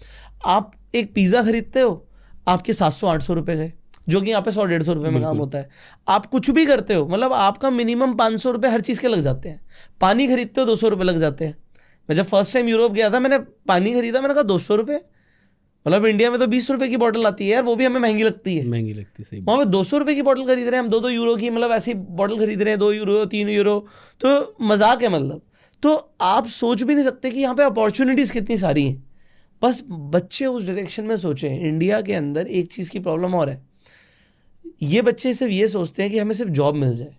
Speaker 1: आप एक पिज्जा खरीदते हो, आपके 700-800 रुपए गए, जो कि यहाँ पे 100-150 रुपए में काम होता है। आप कुछ भी करते हो, मतलब आपका मिनिमम 500 रुपए हर चीज़ के लग जाते हैं। पानी खरीदते हो 200 रुपये लग जाते हैं। मैं जब फर्स्ट टाइम यूरोप गया था, मैंने पानी खरीदा, मैंने कहा 200 रुपये, मतलब इंडिया में तो 20 रुपये की बॉटल आती है यार, वो भी हमें महंगी लगती है।
Speaker 2: महंगी लगती है, सही।
Speaker 1: वहाँ पे 200 रुपये की बॉटल खरीद रहे हैं हम, 2-2 यूरो की, मतलब ऐसी बॉटल खरीद रहे हैं 2 यूरो 3 यूरो, तो मजाक है मतलब। तो आप सोच भी नहीं सकते कि यहाँ पे अपॉर्चुनिटीज़ कितनी सारी हैं। बस बच्चे उस डायरेक्शन में सोचें। इंडिया के अंदर एक चीज़ की प्रॉब्लम और है, ये बच्चे सिर्फ ये सोचते हैं कि हमें सिर्फ जॉब मिल जाए,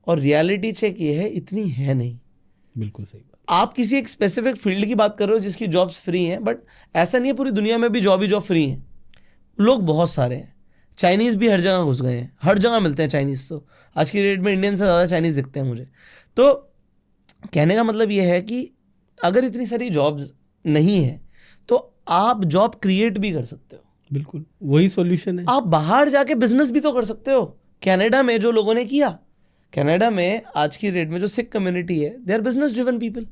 Speaker 1: और रियलिटी चेक ये है इतनी है नहीं।
Speaker 2: बिल्कुल सही बात।
Speaker 1: आप किसी एक स्पेसिफिक फील्ड की बात कर रहे हो जिसकी जॉब्स फ्री हैं, बट ऐसा नहीं है पूरी दुनिया में भी जॉब ही जॉब फ्री हैं। लोग बहुत सारे हैं, चाइनीज़ भी हर जगह घुस गए हैं, हर जगह मिलते हैं चाइनीज़। तो आज की डेट में इंडियन से ज़्यादा चाइनीज़ दिखते हैं मुझे। तो कहने का मतलब ये है कि अगर इतनी सारी जॉब्स नहीं है तो आप जॉब क्रिएट भी कर सकते हो,
Speaker 2: बिल्कुल वही सॉल्यूशन है।
Speaker 1: आप बाहर जाके बिजनेस भी तो कर सकते हो। कनाडा में जो लोगों ने किया, कनाडा में आज की डेट में जो सिख कम्युनिटी है, they are business driven people,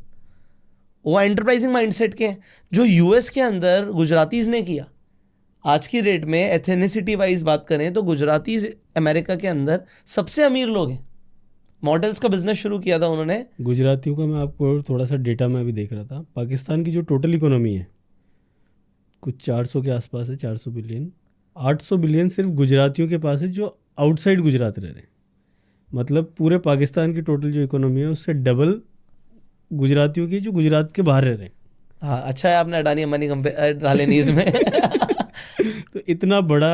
Speaker 1: वो एंटरप्राइजिंग माइंडसेट के हैं। जो यूएस के अंदर गुजरातीज ने किया, आज की डेट में एथेनिसिटी वाइज बात करें तो गुजरातीज अमेरिका के अंदर सबसे अमीर लोग हैं। मॉडल्स का बिजनेस शुरू किया था उन्होंने।
Speaker 2: गुजरातियों का मैं आपको थोड़ा सा डेटा मैं भी देख रहा था, पाकिस्तान की जो टोटल इकोनॉमी है कुछ 400 के आसपास है, 400 बिलियन, 800 बिलियन सिर्फ गुजरातियों के पास है जो आउटसाइड गुजरात रह रहे हैं। मतलब पूरे पाकिस्तान की टोटल जो इकोनॉमी है उससे डबल गुजरातियों की जो गुजरात के बाहर रह रहे हैं।
Speaker 1: हाँ, अच्छा है आपने अडानी अंबानी डाले नहीं इसमें।
Speaker 2: तो इतना बड़ा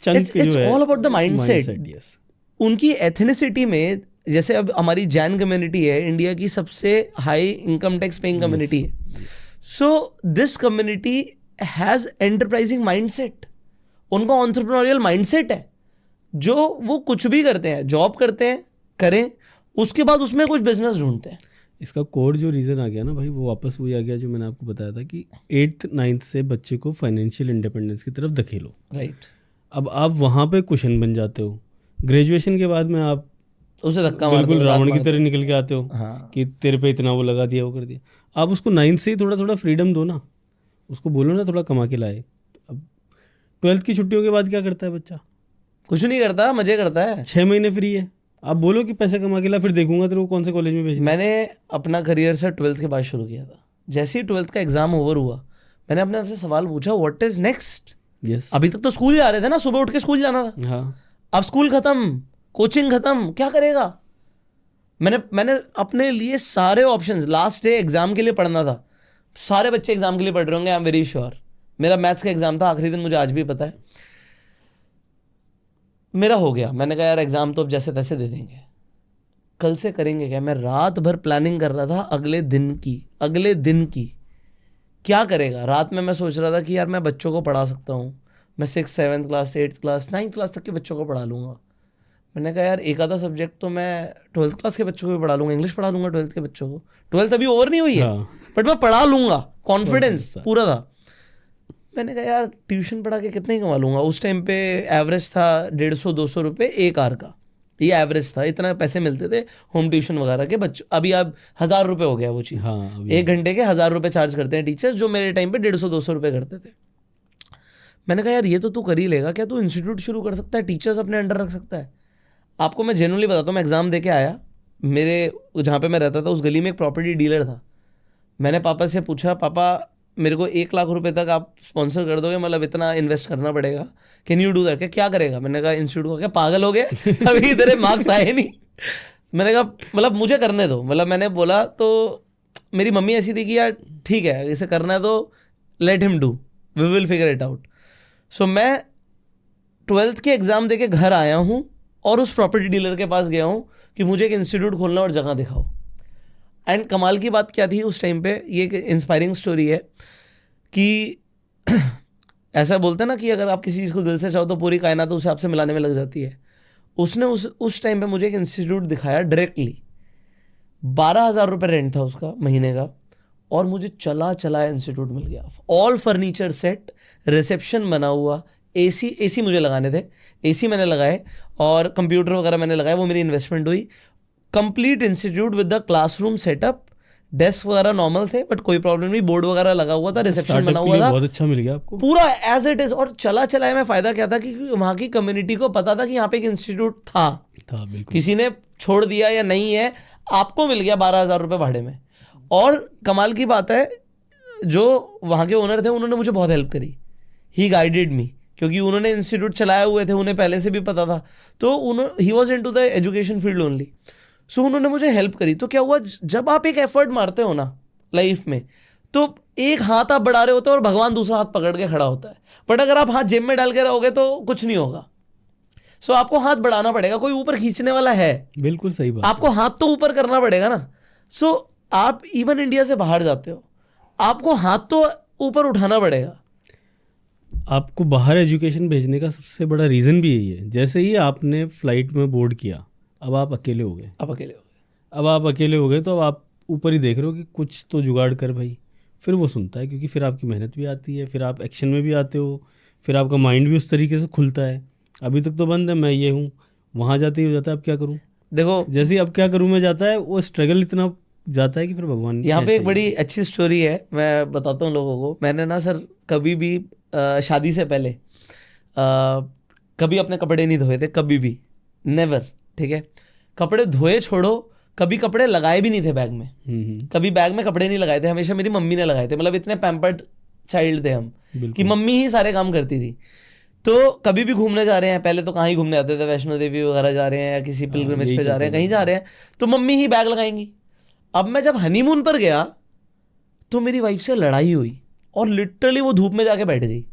Speaker 2: चंक जो है,
Speaker 1: all about the mindset.
Speaker 2: Yes,
Speaker 1: उनकी एथनिसिटी में, जैसे अब हमारी जैन कम्युनिटी है, इंडिया की सबसे high income tax paying community है। So this community has enterprising mindset, उनका एंटरप्रेन्योरियल माइंडसेट है, जो वो कुछ भी करते हैं, जॉब करते हैं, करें, उसके बाद उसमें कुछ बिजनेस ढूंढते हैं।
Speaker 2: इसका कोर जो रीज़न आ गया ना भाई, वो वापस वही आ गया जो मैंने आपको बताया था कि 8th 9th से बच्चे को फाइनेंशियल इंडिपेंडेंस की तरफ धकेलो।
Speaker 1: राइट।
Speaker 2: अब आप वहाँ पे कुशन बन जाते हो, ग्रेजुएशन के बाद में आप
Speaker 1: उसे धक्का मार
Speaker 2: बिल्कुल
Speaker 1: दो,
Speaker 2: रावण की तरह निकल के आते हो।
Speaker 1: हाँ।
Speaker 2: कि तेरे पे इतना वो लगा दिया, वो कर दिया। आप उसको 9th से ही थोड़ा थोड़ा फ्रीडम दो ना, उसको बोलो ना थोड़ा कमा के लाए। अब 12th की छुट्टियों के बाद क्या करता है बच्चा?
Speaker 1: कुछ नहीं करता, मजे करता है।
Speaker 2: 6 महीने फ्री है, आप बोलो कि पैसे कमा के ला, फिर देखूंगा तेरे को कौन से कॉलेज में भेजना।
Speaker 1: मैंने अपना करियर से 12th के बाद शुरू किया था। जैसे ही 12th का एग्जाम ओवर हुआ, मैंने अपने आप से सवाल पूछा, व्हाट इज नेक्स्ट?
Speaker 2: यस,
Speaker 1: अभी तक तो स्कूल जा रहे थे ना, सुबह उठ के स्कूल जाना था।
Speaker 2: हाँ,
Speaker 1: अब स्कूल खत्म, कोचिंग खत्म, क्या करेगा? मैंने अपने लिए सारे ऑप्शंस, लास्ट डे एग्जाम के लिए पढ़ना था। सारे बच्चे एग्जाम के लिए पढ़ रहे होंगे, आई एम वेरी श्योर। मेरा मैथ्स का एग्जाम था, आखिरी दिन, मुझे आज भी पता है। मेरा हो गया, मैंने कहा यार एग्जाम तो अब जैसे तैसे दे देंगे, कल से करेंगे क्या। मैं रात भर प्लानिंग कर रहा था अगले दिन की क्या करेगा। रात में मैं सोच रहा था कि यार मैं बच्चों को पढ़ा सकता हूँ, मैं 6th 7th class 8th class 9th class तक के बच्चों को पढ़ा लूँगा। मैंने कहा यार एक आधा सब्जेक्ट तो मैं 12th क्लास के बच्चों को भी पढ़ा लूँगा, इंग्लिश पढ़ा लूँगा 12th के बच्चों को। 12th अभी ओवर नहीं हुई है, बट मैं पढ़ा लूँगा, कॉन्फिडेंस पूरा था। मैंने कहा यार ट्यूशन पढ़ा के कितना ही कमा लूँगा। उस टाइम पे एवरेज था 150-200 रुपये 1 आवर का, ये एवरेज था, इतना पैसे मिलते थे होम ट्यूशन वगैरह के बच्चों। अभी अब 1000 रुपये हो गया वो चीज़।
Speaker 2: हाँ,
Speaker 1: 1 घंटे के 1000 रुपये चार्ज करते हैं टीचर्स, जो मेरे टाइम पे 150-200 रुपये करते थे। मैंने कहा यार ये तो तू कर ही लेगा, क्या तू इंस्टीट्यूट शुरू कर सकता है, टीचर्स अपने अंडर रख सकता है। आपको मैं जेन्युइनली बताता हूँ, मैं एग्ज़ाम दे के आया, मेरे जहाँ पे मैं रहता था उस गली में एक प्रॉपर्टी डीलर था। मैंने पापा से पूछा, पापा मेरे को 1 लाख रुपए तक आप स्पॉन्सर कर दोगे, मतलब इतना इन्वेस्ट करना पड़ेगा, कैन यू डू दैट? क्या करेगा? मैंने कहा इंस्टीट्यूट को। क्या पागल हो गए, अभी तेरे मार्क्स आए नहीं। मैंने कहा मतलब मुझे करने दो। मतलब मैंने बोला, तो मेरी मम्मी ऐसी थी कि यार ठीक है इसे करना है तो let him do, we will figure it out. So मैं 12th के एग्ज़ाम दे के घर आया हूँ और उस प्रॉपर्टी डीलर के पास गया हूँ कि मुझे एक इंस्टीट्यूट खोलना और जगह दिखाओ। एंड कमाल की बात क्या थी उस टाइम पे, ये एक इंस्पायरिंग स्टोरी है कि ऐसा बोलते हैं ना कि अगर आप किसी चीज़ को दिल से चाहो तो पूरी कायनात उसे आपसे मिलाने में लग जाती है। उसने उस टाइम पे मुझे एक इंस्टीट्यूट दिखाया डायरेक्टली। 12,000 रुपये रेंट था उसका महीने का, और मुझे चलाया इंस्टीट्यूट मिल गया। ऑल फर्नीचर सेट, रिसेप्शन बना हुआ, एसी मुझे लगाने थे, एसी मैंने लगाए, और कंप्यूटर वगैरह मैंने लगाए, वो मेरी इन्वेस्टमेंट हुई। Complete institute with the classroom setup, desk वगैरह नॉर्मल थे बट कोई प्रॉब्लम नहीं, बोर्ड वगैरह लगा हुआ था, रिसेप्शन बना हुआ था,
Speaker 2: बहुत अच्छा मिल गया आपको
Speaker 1: पूरा एज इट इज। और चलाए में फायदा क्या था कि वहाँ की कम्युनिटी को पता था कि यहाँ पे एक इंस्टीट्यूट था
Speaker 2: बिल्कुल।
Speaker 1: किसी ने छोड़ दिया या नहीं है, आपको मिल गया 12,000 रुपये भाड़े में। और कमाल की बात है, जो वहाँ के ओनर थे उन्होंने मुझे बहुत हेल्प करी, ही गाइडेड मी, क्योंकि उन्होंने इंस्टीट्यूट चलाए हुए थे, उन्हें पहले से भी पता था, तो he was into the education field only. So उन्होंने मुझे हेल्प करी। तो क्या हुआ, जब आप एक एफर्ट मारते हो ना लाइफ में, तो एक हाथ आप बढ़ा रहे होते हो और भगवान दूसरा हाथ पकड़ के खड़ा होता है। बट अगर आप हाथ जेब में डाल के रहोगे तो कुछ नहीं होगा। सो आपको हाथ बढ़ाना पड़ेगा, कोई ऊपर खींचने वाला है,
Speaker 2: बिल्कुल सही बात,
Speaker 1: आपको हाथ तो ऊपर करना पड़ेगा ना। सो आप इवन इंडिया से बाहर जाते हो, आपको हाथ तो ऊपर उठाना पड़ेगा।
Speaker 2: आपको बाहर एजुकेशन भेजने का सबसे बड़ा रीज़न भी यही है। जैसे ही आपने फ्लाइट में बोर्ड किया, अब आप अकेले हो गए,
Speaker 1: अब आप अकेले हो गए
Speaker 2: तो अब आप ऊपर ही देख रहे हो कि कुछ तो जुगाड़ कर भाई। फिर वो सुनता है, क्योंकि फिर आपकी मेहनत भी आती है, फिर आप एक्शन में भी आते हो, फिर आपका माइंड भी उस तरीके से खुलता है। अभी तक तो बंद है, मैं ये हूँ, वहाँ जाते ही हो जाता है अब क्या करूँ।
Speaker 1: देखो
Speaker 2: जैसे ही अब क्या करूँ में जाता है, वो स्ट्रगल इतना जाता है कि फिर भगवान
Speaker 1: यहाँ पे
Speaker 2: ऐसा
Speaker 1: एक
Speaker 2: ही
Speaker 1: बड़ी अच्छी स्टोरी है, मैं बताता हूँ लोगों को। मैंने ना सर कभी भी शादी से पहले कभी अपने कपड़े नहीं धोए थे, कभी भी, नेवर। ठीक है, कपड़े धोए छोड़ो, कभी कपड़े लगाए भी नहीं थे बैग में। कभी बैग में कपड़े नहीं लगाए थे, हमेशा मेरी मम्मी ने लगाए थे। मतलब इतने पैम्पर्ड चाइल्ड थे हम कि मम्मी ही सारे काम करती थी। तो कभी भी घूमने जा रहे हैं, पहले तो कहाँ ही घूमने जाते थे, वैष्णो देवी वगैरह जा रहे हैं या किसी पिलग्रिमेज
Speaker 2: यही
Speaker 1: पे जा रहे हैं,
Speaker 2: चलता
Speaker 1: कहीं जा रहे हैं, तो मम्मी ही बैग लगाएंगी। अब मैं जब हनीमून पर गया तो मेरी वाइफ से लड़ाई हुई और लिटरली वो धूप में जाके बैठ गई।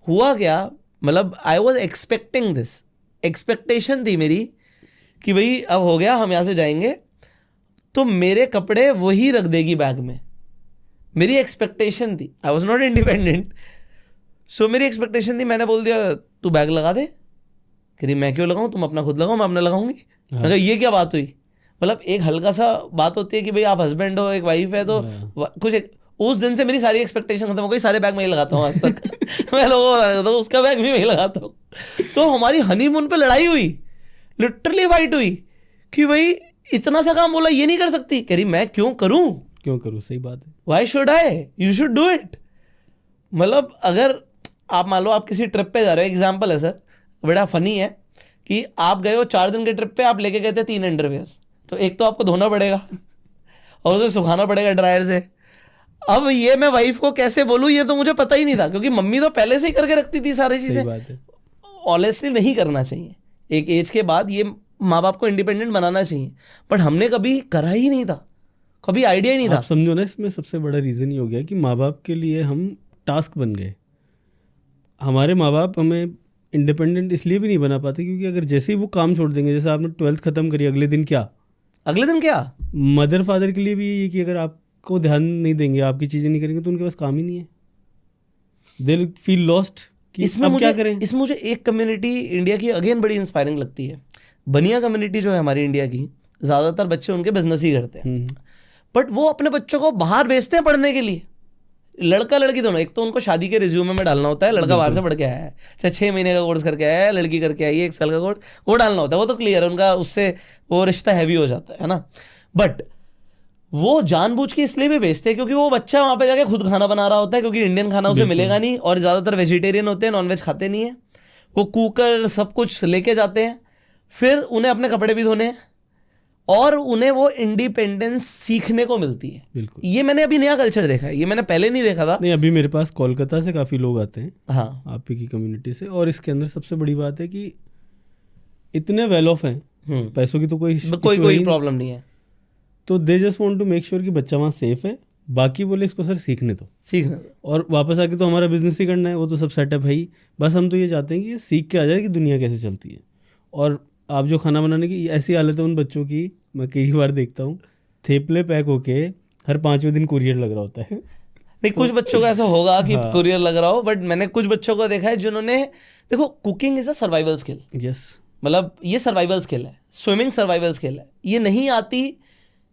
Speaker 1: हुआ क्या, मतलब I was expecting this, expectation थी मेरी कि भाई अब हो गया, हम यहाँ से जाएंगे तो मेरे कपड़े वही रख देगी बैग में। मेरी एक्सपेक्टेशन थी, आई वॉज नॉट इंडिपेंडेंट, सो मेरी एक्सपेक्टेशन थी। मैंने बोल दिया तू बैग लगा दे। कह रही मैं क्यों लगाऊं, तुम अपना खुद लगाओ, मैं अपना लगाऊंगी। मैंने कहा ये क्या बात हुई। मतलब एक हल्का सा बात होती है कि भाई आप हस्बैंड हो, एक वाइफ है, तो कुछ उस दिन से मेरी सारी एक्सपेक्टेशन खत्म हो गई। सारे बैग मैं ही लगाता हूँ आज तक। मैं लोगों को बता देता हूँ उसका बैग भी मैं ही लगाता हूँ। तो हमारी हनीमून पे लड़ाई हुई, लिटरली फाइट हुई कि भाई इतना सा काम बोला ये नहीं कर सकती। कह रही मैं क्यों करूं,
Speaker 2: सही बात है।
Speaker 1: Why should I, you should do it. मतलब अगर आप मान लो आप किसी ट्रिप पे जा रहे हो, एग्जाम्पल है सर, बड़ा फनी है कि आप गए हो 4 दिन के ट्रिप पे, आप लेके गए थे 3 अंडरवेयर, तो एक तो आपको धोना पड़ेगा और उसे सुखाना पड़ेगा ड्रायर से। अब ये मैं वाइफ को कैसे बोलूँ, ये तो मुझे पता ही नहीं था, क्योंकि मम्मी तो पहले से ही करके रखती थी सारी चीज़ें। ऑनेस्टली नहीं करना चाहिए, एक एज के बाद ये माँ बाप को इंडिपेंडेंट बनाना चाहिए, बट हमने कभी करा ही नहीं था, कभी आइडिया ही नहीं था।
Speaker 2: आप समझो ना, इसमें सबसे बड़ा रीज़न ये हो गया कि माँ बाप के लिए हम टास्क बन गए। हमारे माँ बाप हमें इंडिपेंडेंट इसलिए भी नहीं बना पाते क्योंकि अगर जैसे ही वो काम छोड़ देंगे, जैसे आपने 12th खत्म करी, अगले दिन क्या, मदर फादर के लिए भी ये कि अगर आपको ध्यान नहीं देंगे, आपकी चीज़ें नहीं करेंगे, तो उनके पास काम ही नहीं है। दे विल फील लॉस्ट कि
Speaker 1: इसमें
Speaker 2: अब
Speaker 1: मुझे
Speaker 2: क्या करें।
Speaker 1: इसमें मुझे एक कम्युनिटी इंडिया की अगेन बड़ी इंस्पायरिंग लगती है। बनिया कम्युनिटी जो है हमारी इंडिया की, ज़्यादातर बच्चे उनके बिजनेस ही करते हैं, बट वो अपने बच्चों को बाहर भेजते हैं पढ़ने के लिए, लड़का लड़की दोनों। एक तो उनको शादी के रिज्यूमे में डालना होता है, लड़का बाहर से पढ़ के आया है, चाहे 6 महीने का कोर्स करके आया है, लड़की करके आई है 1 साल का कोर्स, वो डालना होता है, वो तो क्लियर है उनका, उससे वो रिश्ता हैवी हो जाता है ना। बट वो जानबूझ के इसलिए भी भेजते हैं क्योंकि वो बच्चा वहाँ पे जाके खुद खाना बना रहा होता है, क्योंकि इंडियन खाना उसे मिलेगा नहीं, और ज़्यादातर वेजिटेरियन होते हैं, नॉनवेज खाते नहीं है। वो कुकर सब कुछ लेके जाते हैं, फिर उन्हें अपने कपड़े भी धोने हैं और उन्हें वो इंडिपेंडेंस सीखने को मिलती है।
Speaker 2: बिल्कुल,
Speaker 1: ये मैंने अभी नया कल्चर देखा है, ये मैंने पहले नहीं देखा था।
Speaker 2: नहीं, अभी मेरे पास कोलकाता से काफ़ी लोग आते हैं,
Speaker 1: हाँ,
Speaker 2: आप ही की कम्युनिटी से, और इसके अंदर सबसे बड़ी बात है कि इतने वेल ऑफ हैं, पैसों की तो कोई
Speaker 1: प्रॉब्लम नहीं है,
Speaker 2: तो they just want to make sure कि बच्चा वहाँ सेफ है। बाकी बोले इसको सर सीखने दो, और वापस आके तो हमारा बिजनेस ही करना है, वो तो सब सेटअप है ही। बस हम तो ये चाहते हैं कि ये सीख के आ जाए कि दुनिया कैसे चलती है। और आप जो खाना बनाने की ऐसी हालत है उन बच्चों की, मैं कई बार देखता हूँ थेपले पैक होके हर 5वें दिन कुरियर लग रहा होता है।
Speaker 1: नहीं, कुछ बच्चों का ऐसा होगा कि कुरियर लग रहा हो, बट मैंने कुछ बच्चों को देखा है जिन्होंने, देखो cooking is a survival skill.
Speaker 2: Yes,
Speaker 1: मतलब ये सर्वाइवल स्किल है, स्विमिंग सर्वाइवल स्किल है, ये नहीं आती।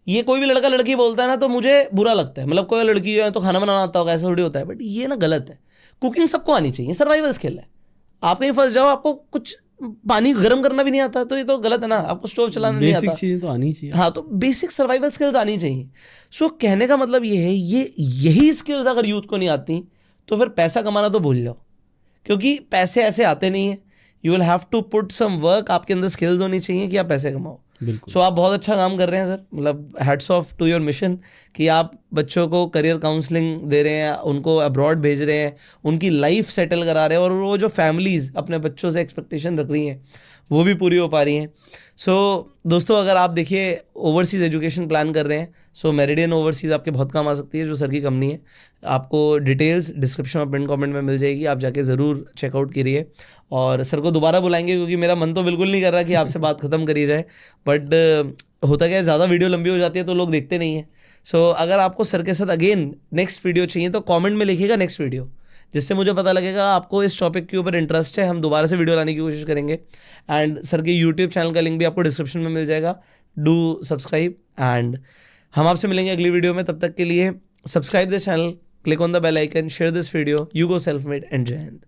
Speaker 1: ये कोई भी लड़का लड़की बोलता है ना तो मुझे बुरा लगता है, मतलब कोई लड़की है तो खाना बनाना आता होगा, ऐसा थोड़ी होता है, बट ये ना गलत है। कुकिंग सबको आनी चाहिए, सर्वाइवल स्किल है। आप कहीं फंस जाओ, आपको कुछ पानी गर्म करना भी नहीं आता तो ये तो गलत है ना, आपको स्टोव चलाना नहीं आता,
Speaker 2: बेसिक चीज़ें तो आनी चाहिए।
Speaker 1: हाँ, तो बेसिक सर्वाइवल स्किल्स आनी चाहिए। सो कहने का मतलब ये है, यही स्किल्स अगर यूथ को नहीं आती तो फिर पैसा कमाना तो भूल जाओ, क्योंकि पैसे ऐसे आते नहीं है। You will have to put some work, आपके अंदर स्किल्स होनी चाहिए कि आप पैसे कमाओ। सो आप बहुत अच्छा काम कर रहे हैं सर, मतलब hats off to your mission कि आप बच्चों को करियर काउंसलिंग दे रहे हैं, उनको अब्रॉड भेज रहे हैं, उनकी लाइफ सेटल करा रहे हैं, और वो जो फैमिलीज़ अपने बच्चों से एक्सपेक्टेशन रख रही हैं वो भी पूरी हो पा रही हैं। सो दोस्तों, अगर आप देखिए ओवरसीज़ एजुकेशन प्लान कर रहे हैं, सो मेरिडियन ओवरसीज़ आपके बहुत काम आ सकती है, जो सर की कंपनी है। आपको डिटेल्स डिस्क्रिप्शन और पिन कमेंट में मिल जाएगी, आप जाके ज़रूर चेकआउट करिए। और सर को दोबारा बुलाएंगे, क्योंकि मेरा मन तो बिल्कुल नहीं कर रहा कि आपसे बात ख़त्म करी जाए, बट होता क्या है, ज़्यादा वीडियो लंबी हो जाती है तो लोग देखते नहीं हैं। सो अगर आपको सर के साथ अगेन नेक्स्ट वीडियो चाहिए तो कॉमेंट में लिखिएगा नेक्स्ट वीडियो, जिससे मुझे पता लगेगा आपको इस टॉपिक के ऊपर इंटरेस्ट है, हम दोबारा से वीडियो लाने की कोशिश करेंगे। एंड सर के यूट्यूब चैनल का लिंक भी आपको डिस्क्रिप्शन में मिल जाएगा, डू सब्सक्राइब। एंड हम आपसे मिलेंगे अगली वीडियो में, तब तक के लिए Subscribe this channel, click on the bell icon, share this video. You go self-made and Jai Hind.